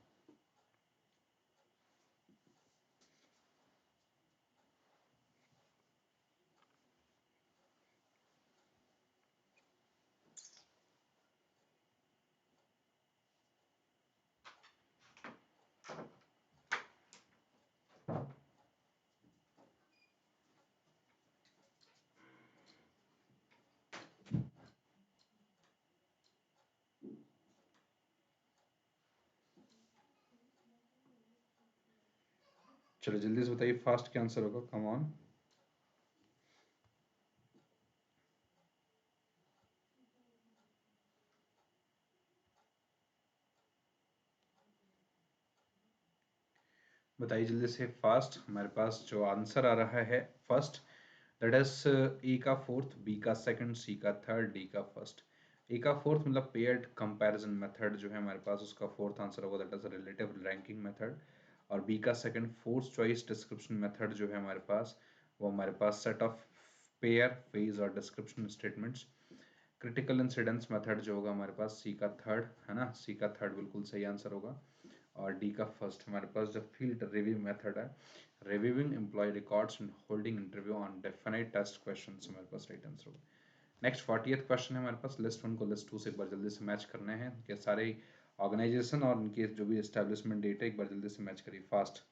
चलो जल्दी से बताइए फास्ट, क्या आंसर होगा, कम ऑन। बताइए जल्दी से फास्ट। हमारे पास जो आंसर आ रहा है फर्स्ट, दैट इज ए का फोर्थ, बी का सेकंड, सी का थर्ड, डी का फर्स्ट। ए का फोर्थ मतलब पेयर्ड कंपैरिजन मेथड जो है हमारे पास, उसका फोर्थ आंसर होगा, that is relative ranking method. और बी का second fourth choice description method जो है हमारे पास, वो हमारे पास सेट ऑफ पेयर, फेज और description statements. Critical incidence method जो होगा हमारे पास, सी का थर्ड है ना, सी का थर्ड बिल्कुल सही आंसर होगा। और डी का फर्स्ट हमारे पास जो फील्ड रिव्यू मेथड है, reviewing employ records and holding interview on definite test questions, हमारे पास राइट आंसर होगा। नेक्स्ट 40th क्वेश्चन है हमारे पास, लिस्ट वन को लिस्ट टू से एक बार जल्दी से मैच करने हैं कि सारे ऑर्गेनाइजेशन और उनके जो भी एस्टेब्लिशमेंट डेट है एक बार जल्दी से मैच करिए फास्ट।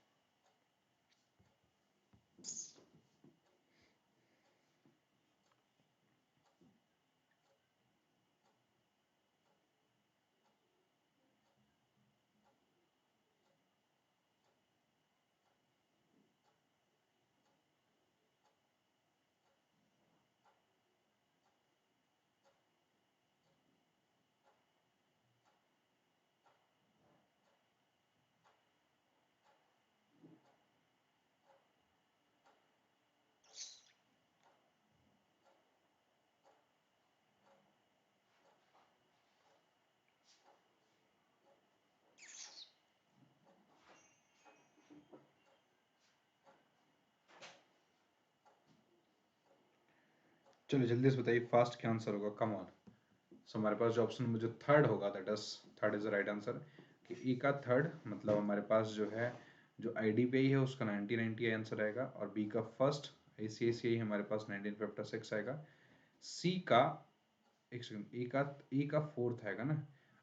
चलिए जल्दी से बताइए फास्ट क्या आंसर होगा, कम ऑन। सो हमारे पास जो ऑप्शन में जो थर्ड होगा, that is third is the right answer. कि ई का थर्ड मतलब हमारे पास जो है, जो आईडीबीआई है उसका 1990 आंसर आएगा। और बी का फर्स्ट आईसीआईसीआई हमारे पास 1956 आएगा। सी का, एक सेकंड, ए का फोर्थ आएगा ना,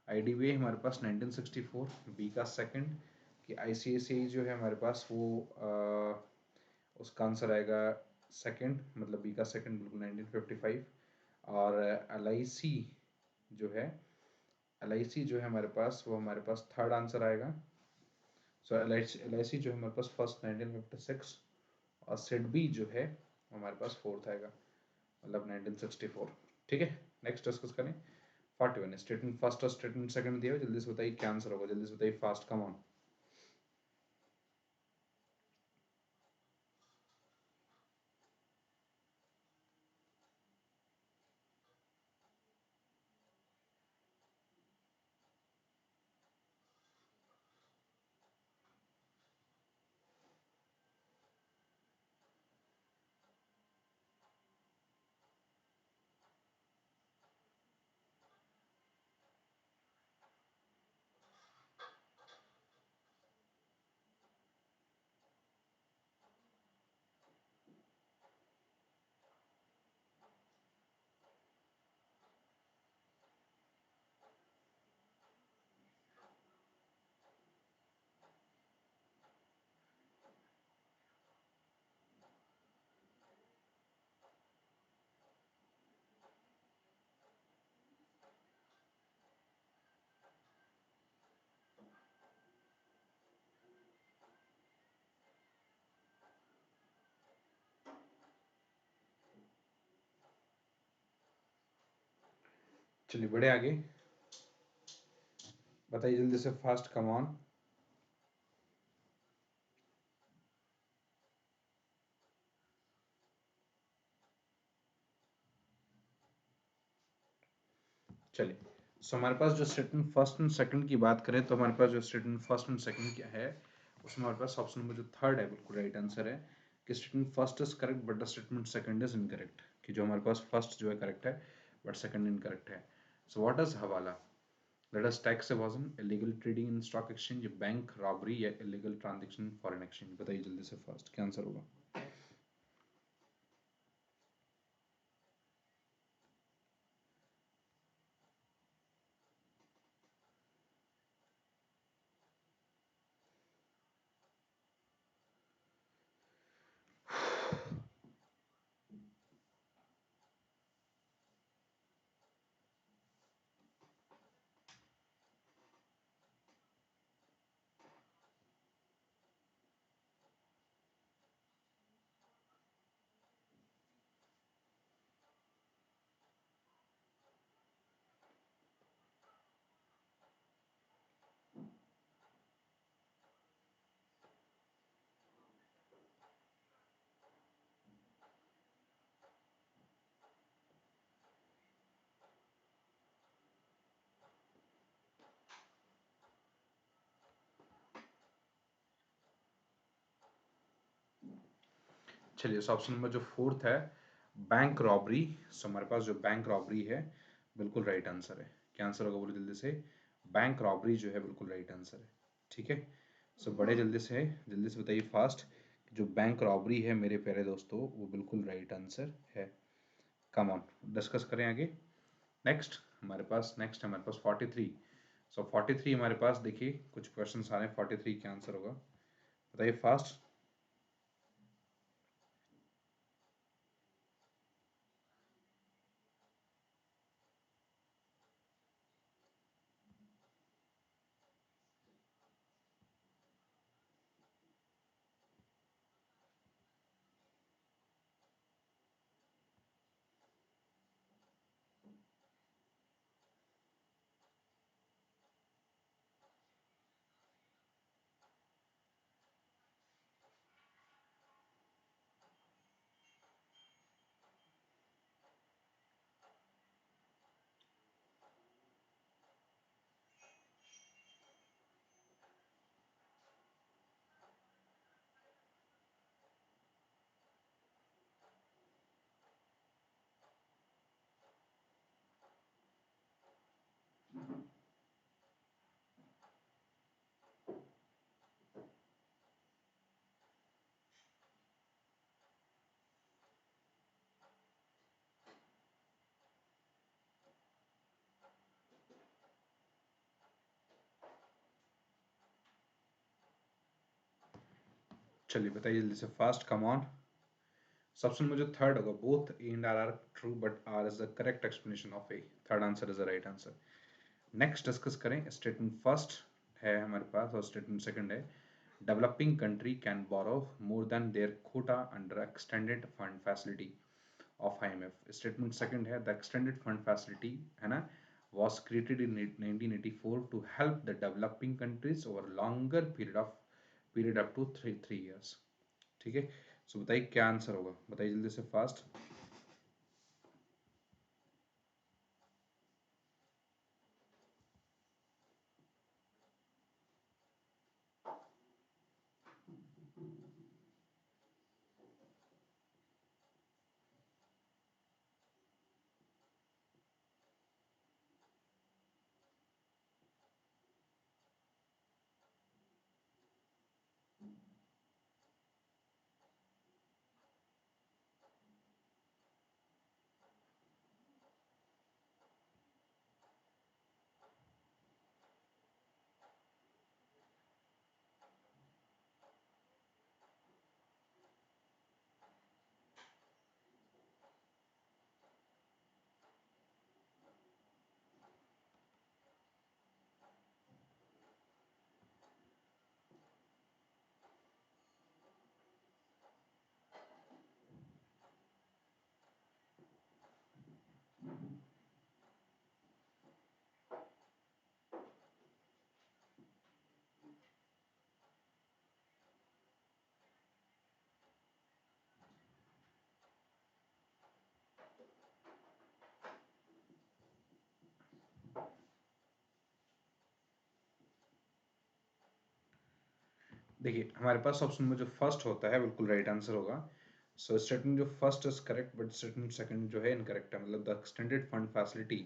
आईडीबीआई हमारे पास 1964। बी का सेकंड कि आईसीआईसीआई जो है हमारे पास वो उसका आंसर आएगा सेकंड, मतलब बी का सेकंड बिल्कुल 1955। और एलआईसी जो है, एलआईसी जो है हमारे पास, वो हमारे पास थर्ड आंसर आएगा। सो एलआईसी जो है हमारे पास फर्स्ट 1956। और सिडबी जो है हमारे पास फोर्थ आएगा, मतलब 1964। ठीक है, नेक्स्ट डिस्कस करें। 41 स्टेटमेंट फर्स्ट और स्टेटमेंट सेकंड दिया है, जल्दी से बताइए क्या आंसर होगा, जल्दी से बताइए फास्ट, कम ऑन। चलिए बढ़े आगे, बताइए जल्दी से फास्ट, कम ऑन। चलिए, सो हमारे पास जो स्टेटमेंट फर्स्ट एंड सेकंड की बात करें, तो हमारे पास जो स्टेटमेंट फर्स्ट एंड सेकंड क्या है, उसमें हमारे पास ऑप्शन नंबर जो थर्ड है बिल्कुल राइट आंसर है। कि statement first is correct but the statement second is incorrect. कि जो हमारे पास फर्स्ट जो है करेक्ट है बट सेकंड इनकरेक्ट है। So what is hawala? That is tax evasion, illegal trading in stock exchange, bank robbery या इलीगल ट्रांजैक्शन फॉरेन एक्सचेंज। बताइए जल्दी से फास्ट क्या आंसर होगा। चलिए, सो ऑप्शन नंबर जो फोर्थ है, बैंक रॉबरी। सो हमारे पास जो बैंक रॉबरी है बिल्कुल राइट आंसर है। क्या आंसर होगा बोलो जल्दी से? बैंक रॉबरी जो है बिल्कुल राइट आंसर है। ठीक है, सो बड़े जल्दी से बताइए फास्ट। जो बैंक रॉबरी है मेरे प्यारे दोस्तों, वो बिल्कुल राइट आंसर है। कम ऑन, डिस्कस करें आगे। नेक्स्ट हमारे पास 43। सो 43 हमारे पास देखिए कुछ क्वेश्चन आ रहे हैं। 43 क्या आंसर होगा बताइए फास्ट। चलिए बताइए जल्दी से फास्ट, कम ऑन। सबसे मुझे थर्ड होगा, both A and R true but R is the correct explanation of A. Third answer is the right answer. Next discuss करें। स्टेटमेंट फर्स्ट है हमारे पास और स्टेटमेंट सेकंड है, developing country can borrow more than their quota under extended fund facility of IMF। Statement second है, the extended fund facility है ना was created in 1984 to help the developing countries over longer period up to three years। ठीक है, सो बताइए क्या answer होगा, बताइए जल्दी से फास्ट। देखिए हमारे पास ऑप्शन में जो फर्स्ट होता है बिल्कुल राइट आंसर होगा। सो स्टेटमेंट जो first is correct but statement second जो है इनकरेक्ट है। मतलब the extended fund facility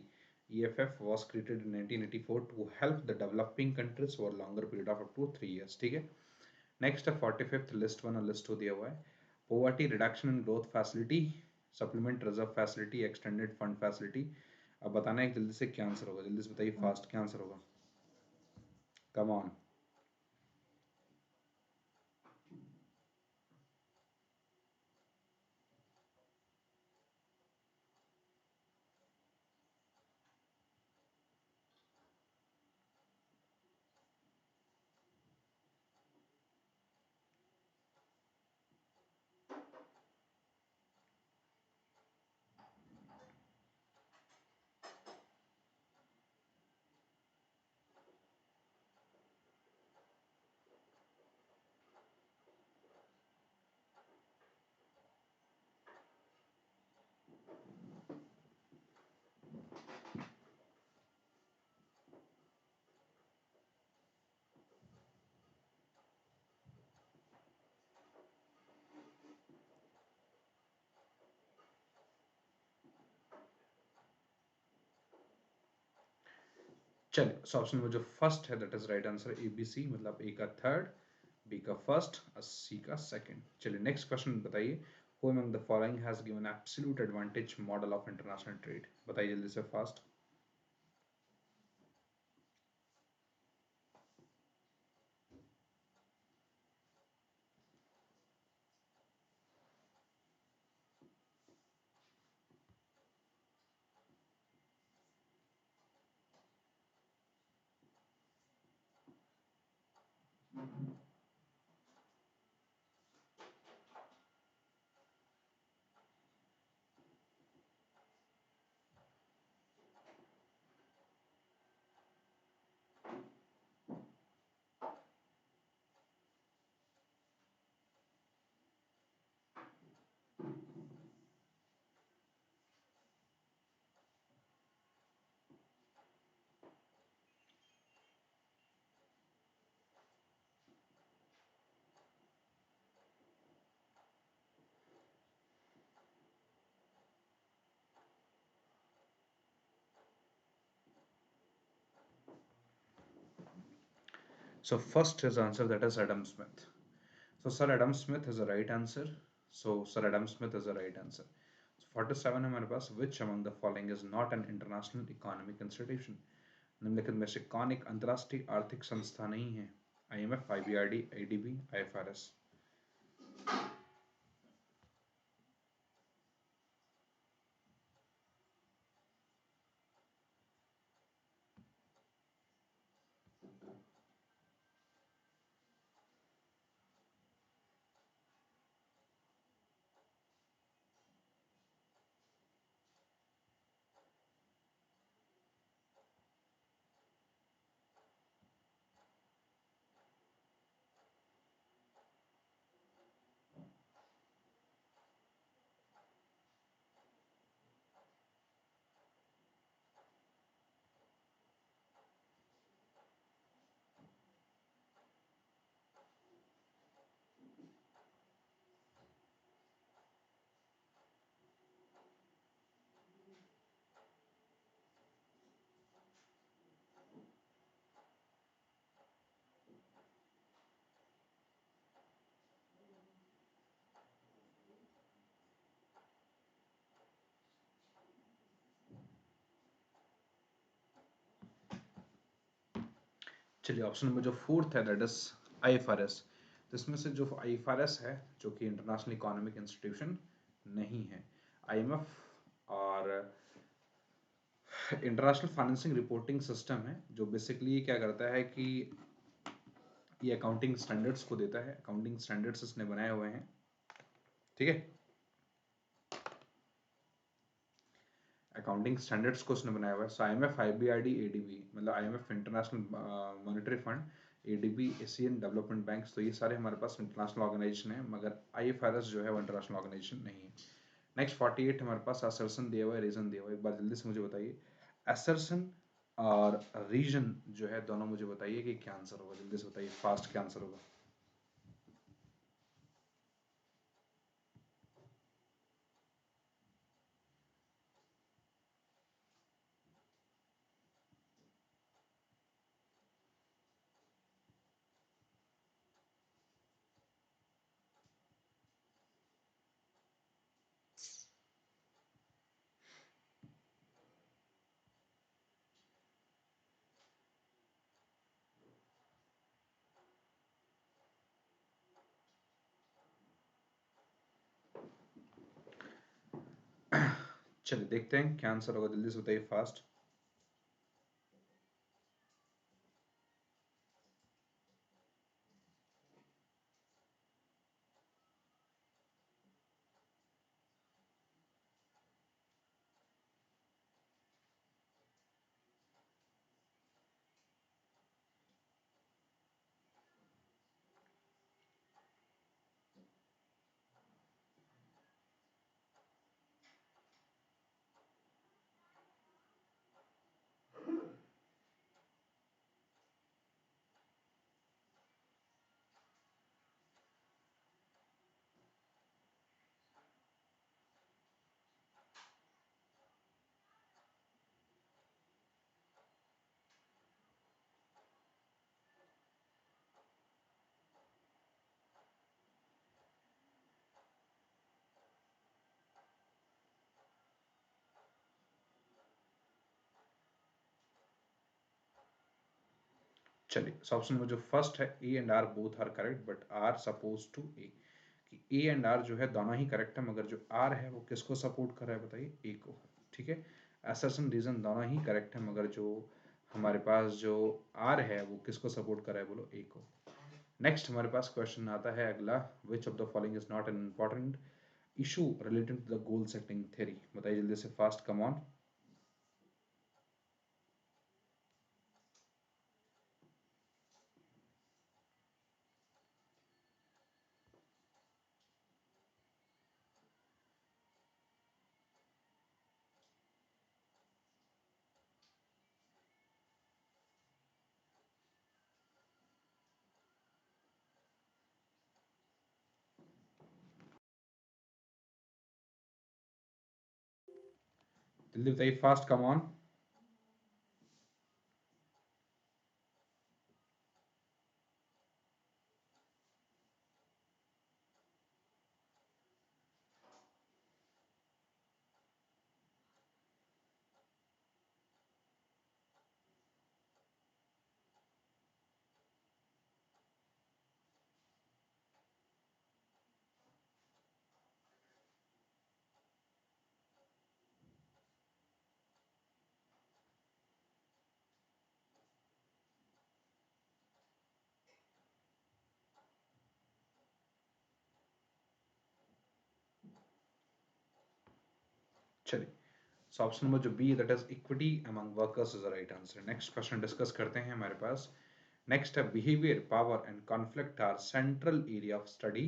EFF was created in 1984 to help the developing countries over longer period of up to 3 years। ठीक है, next है 45th, list one और list to दिया हुआ है। Poverty reduction and growth facility, supplement reserve facility, extended fund facility. अब बताना है जल्दी से क्या आंसर होगा, जल्दी से बताइए फास्ट क्या आंसर होगा। Come on. चलिए, सो ऑप्शन में जो फर्स्ट है that is right answer A B C, मतलब ए का थर्ड, बी का फर्स्ट और सी का सेकंड। चलिए नेक्स्ट क्वेश्चन बताइए, who among the following has given absolute advantage model of international trade, बताइए जल्दी से fast. So first his answer that is Adam Smith. So Sir Adam Smith is the right answer. So Sir Adam Smith is the right answer. So 47 हमारे पास, which among the following is not an international economic institution? निम्नलिखित में से कौन एक अंतर्राष्ट्रीय आर्थिक संस्था नहीं है? IMF, IBRD, ADB, IFRS। चलिए ऑप्शन नंबर जो फोर्थ है दैट इज IFRS। तो इसमें से जो IFRS है जो कि इंटरनेशनल इकोनॉमिक इंस्टीट्यूशन नहीं है, IMF और इंटरनेशनल फाइनेंसिंग रिपोर्टिंग सिस्टम है, जो बेसिकली क्या करता है कि ये अकाउंटिंग स्टैंडर्ड्स को देता है, अकाउंटिंग स्टैंडर्ड्स इसने बनाए हुए हैं, ठीक है, अकाउंटिंग स्टैंडर्ड्स को उसने बनाया हुआ है। सो IMF, IBRD, ADB, मतलब IMF international monetary fund, ADB Asian development bank, तो ये सारे हमारे पास इंटरनेशनल ऑर्गेनाइजेशन है, मगर IFRS जो है वो इंटरनेशनल ऑर्गेनाइजेशन नहीं है। नेक्स्ट 48 हमारे पास असर्सन दिया हुआ है, रीजन दिया हुआ है, एक बार जल्दी से मुझे बताइए असर्सन और रीजन जो है दोनों मुझे बताइए कि क्या आंसर होगा, जल्दी से बताइए फास्ट क्या आंसर होगा। चलिए देखते हैं क्या आंसर होगा, जल्दी से बताइए फास्ट। चलिए, so ऑप्शन में जो फर्स्ट है A and R both are correct but R suppose to A, कि ए एंड आर जो है दोनों ही करेक्ट है, मगर जो आर है वो किसको सपोर्ट कर रहा है बताइए, ए को। ठीक है, असर्शन रीजन दोनों ही करेक्ट है, मगर जो हमारे पास जो आर है वो किसको सपोर्ट कर रहा है बोलो, ए को। नेक्स्ट हमारे पास क्वेश्चन आता है अगला, which of the following is not an important issue related to the goal setting theory, बताइए जल्दी से, फास्ट कम ऑन। जल्दी बताइए, फास्ट कम ऑन। चलिए, सो ऑप्शन नंबर जो B that is equity among workers is the right answer. Next question discuss करते हैं हमारे पास। नेक्स्ट है, behaviour, power and conflict are central area of study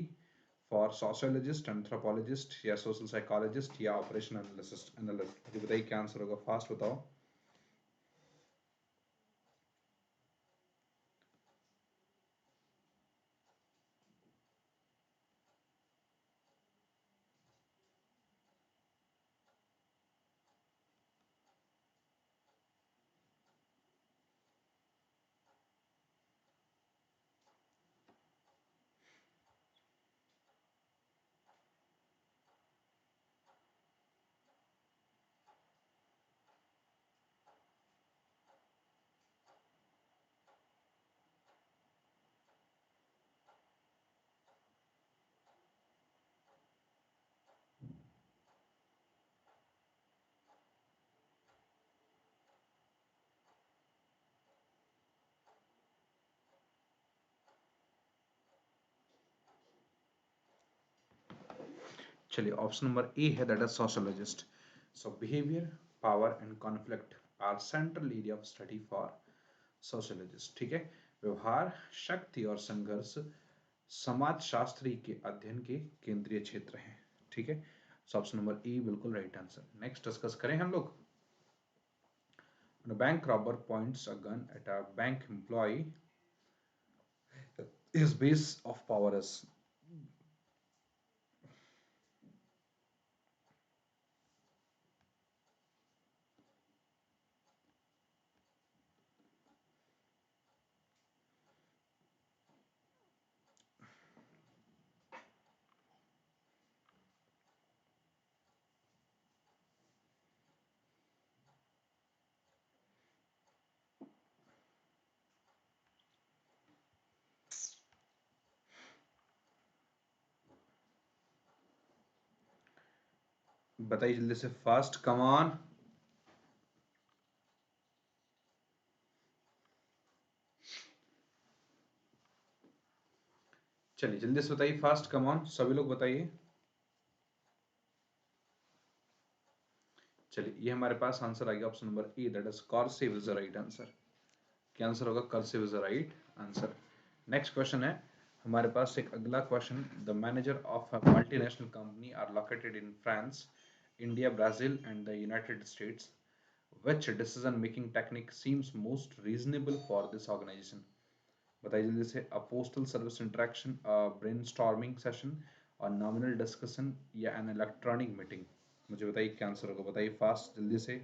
for sociologist, anthropologist या social psychologist या operation analyst analyst, मुझे बताइए क्या आंसर होगा, फास्ट बताओ। चलिए, ऑप्शन नंबर ए है that is sociologist. So behaviour, power and conflict are central area of study for sociologist. ठीक है, व्यवहार, शक्ति और संघर्ष समाजशास्त्री के अध्ययन के केंद्रीय क्षेत्र हैं। ठीक है, सो ऑप्शन नंबर ए बिल्कुल राइट आंसर। नेक्स्ट डिस्कस करें हम लोग। When a bank robber points a gun at a bank employee, his base of power is, बताइए जल्दी से, फास्ट कम ऑन। चलिए जल्दी से बताइए, फास्ट कम ऑन, सभी लोग बताइए। चलिए, ये हमारे पास आंसर आ गया option number A that is cursive is the right answer. क्या आंसर होगा, cursive is the right answer. Next question है हमारे पास एक अगला question. The manager of a multinational company are located in France, India, Brazil and the United States, which decision making technique seems most reasonable for this organization, बताइए जल्दी से, a postal service interaction, a brainstorming session, और nominal discussion या an electronic meeting, मुझे बताइए क्या answer होगा, बताइए फास्ट जल्दी से।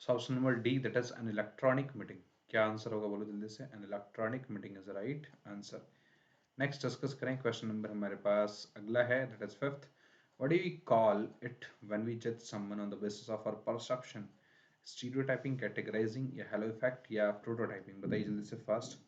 So option number D that is an electronic meeting, क्या आंसर होगा बोलो जल्दी से, an electronic meeting is right answer. Next discuss करें क्वेश्चन नंबर हमारे पास अगला है that is fifth, what do we call it when we जज someone on the basis of our perception, stereotyping, categorizing या हेलो इफेक्ट या prototyping, बताइए जल्दी से फास्ट।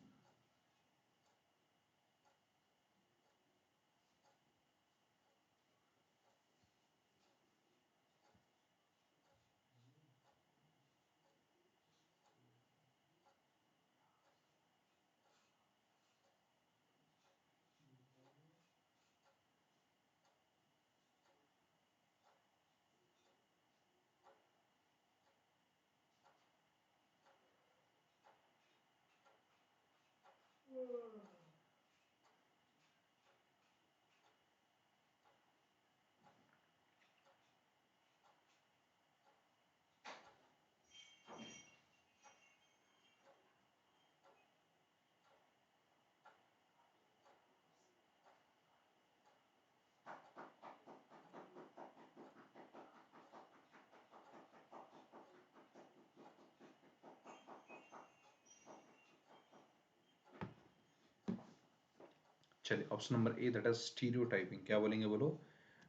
चलिए option number A that is stereotyping, क्या बोलेंगे बोलो,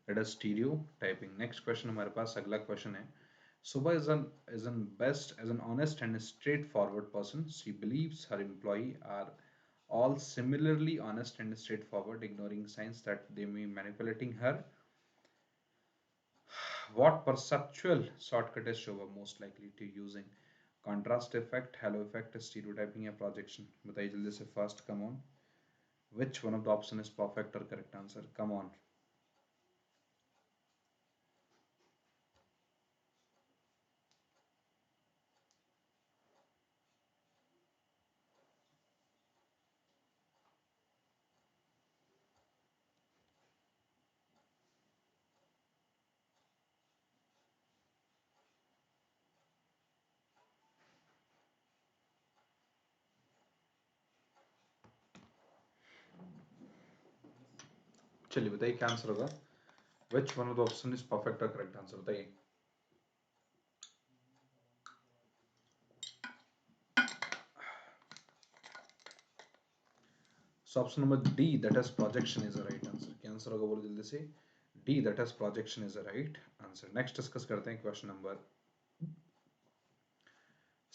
that is stereotyping. Next question हमारे पास अगला क्वेश्चन है, Subha is an best as an honest and straightforward person. She believes her employee are all similarly honest and straightforward, ignoring signs that they may be manipulating her. What perceptual shortcut is Shobha most likely to using? Contrast effect, halo effect, stereotyping या projection? बताइए जल्दी से fast, come on. Which one of the option is perfect or correct answer? Come on. चलिए बताइए क्या answer होगा, which one of the option is perfect or correct answer, बताइए। So option number D that is projection is the right answer, क्या answer होगा बोलो जल्दी से, D that is projection is the right answer। Next discuss करते हैं question number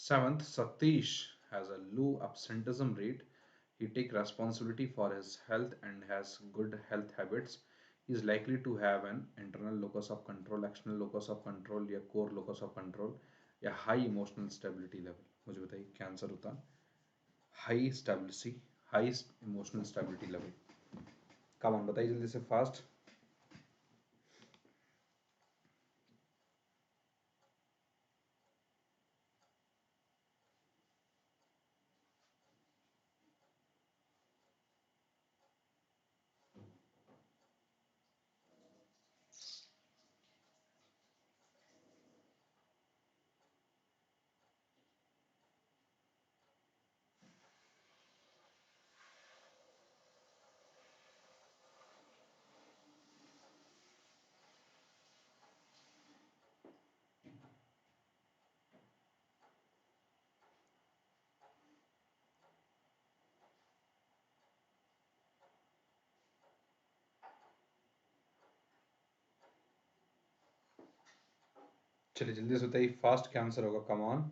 seventh, Satish has a low absenteeism rate, he take responsibility for his health and has good health habits, he is likely to have an internal locus of control, external locus of control या core locus of control या high emotional stability level, मुझे बताइए क्या answer होता है, high stability, high emotional stability level, come on बताइए जल्दी से फास्ट। चलिए जल्दी से बताइए फास्ट क्या आंसर होगा, कम ऑन।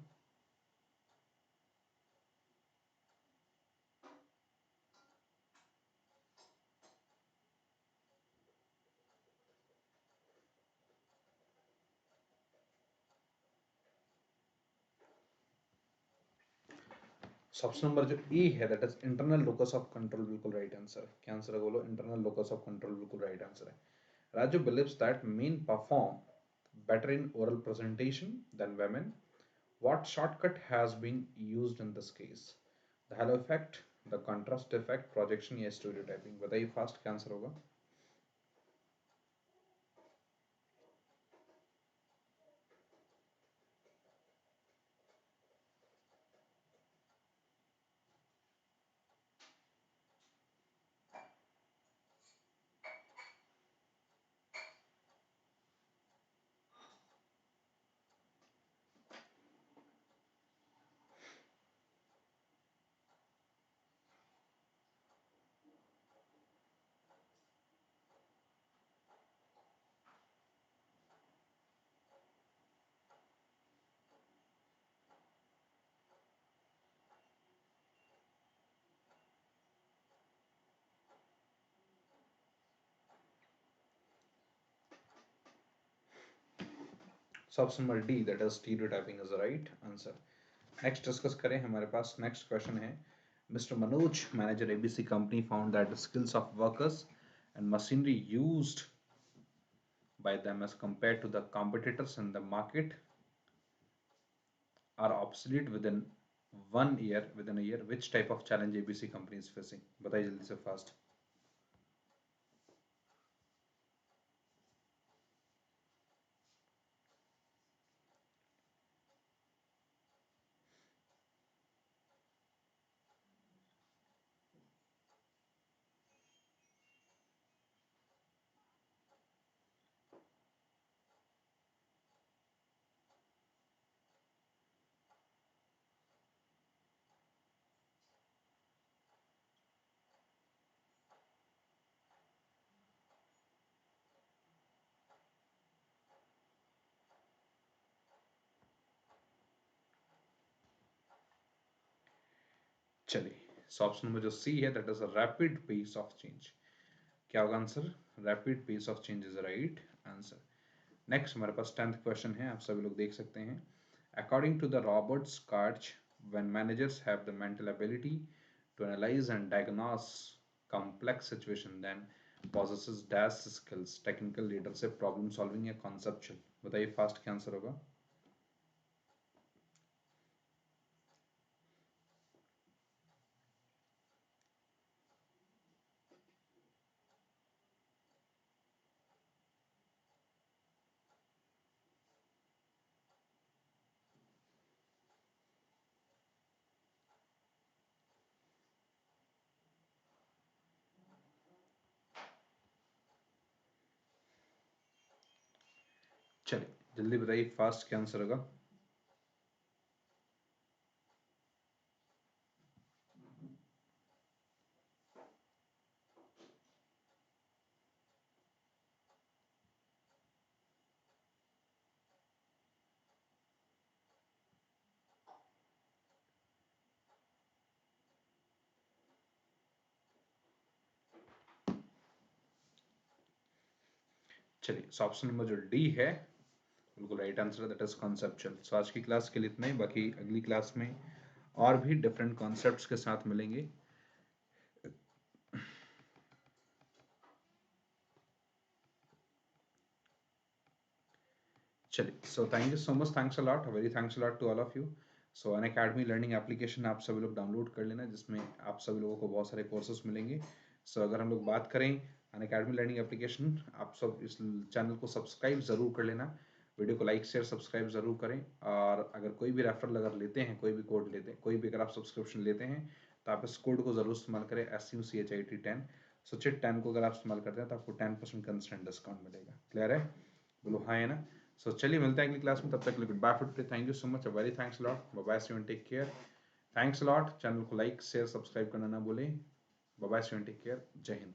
ऑप्शन नंबर जो ए है that is internal locus of control, बिल्कुल राइट आंसर, क्या आंसर है बोलो, इंटरनल लोकस ऑफ कंट्रोल बिल्कुल राइट आंसर है। Raju believes that men perform better in oral presentation than women. What shortcut has been used in this case? The halo effect, the contrast effect, projection या stereotyping, बताइए fast क्या answer होगा। So option number D that is stereotyping is the right answer. Next discuss करें, हमारे पास next question है। Mr. Manoj, manager ABC company, found that the skills of workers and machinery used by them as compared to the competitors in the market are obsolete within a year. Which type of challenge ABC company is facing? बताइए जल्दी से fast. चलिए, so option number जो C है that is a rapid pace of change. क्या होगा answer? Rapid pace of change is right answer. Next हमारे पास 10th क्वेश्चन है, आप सभी लोग देख सकते हैं। According to the Roberts Katz, when managers have the mental ability to analyse and diagnose complex situation, then possesses dash skills, technical leadership, problem solving या कॉन्सेप्चुअल। बताइए फास्ट क्या आंसर होगा? चलिए जल्दी बताइए फास्ट क्या आंसर होगा? चलिए, सो ऑप्शन नंबर जो डी है बिल्कुल right answer, that is conceptual. So आज की क्लास के लिए इतना ही, बाकी अगली क्लास में और भी डिफरेंट कॉन्सेप्ट्स के साथ मिलेंगे। चलिए, so thank you so much, thanks a lot, very thanks a lot to all of you. So Unacademy learning application आप सभी लोग डाउनलोड कर लेना, जिसमें आप सभी लोगों को बहुत सारे कोर्सेज मिलेंगे। सो अगर हम लोग बात करें अन अकेडमी लर्निंग एप्लीकेशन, आप सब इस चैनल को सब्सक्राइब ज़रूर कर लेना, वीडियो को लाइक शेयर सब्सक्राइब ज़रूर करें। और अगर कोई भी रेफरल अगर लेते हैं, कोई भी कोड लेते हैं, कोई भी अगर आप सब्सक्रिप्शन लेते हैं, तो आप इस कोड को ज़रूर इस्तेमाल करें, SUCHIT10। सो चिट 10 को अगर आप इस्तेमाल करते हैं तो आपको 10% कंस्टेंट डिस्काउंट मिलेगा। क्लियर है? बोलो हाँ है ना? सो चलिए मिलते हैं अगली क्लास में, तब तक के लिए good bye for today. Thank you so much, very thanks lot, bye bye, see you and take care. Thanks lot, channel को लाइक शेयर सब्सक्राइब करना ना भूलें। Bye bye, see you and take care, जय हिंद।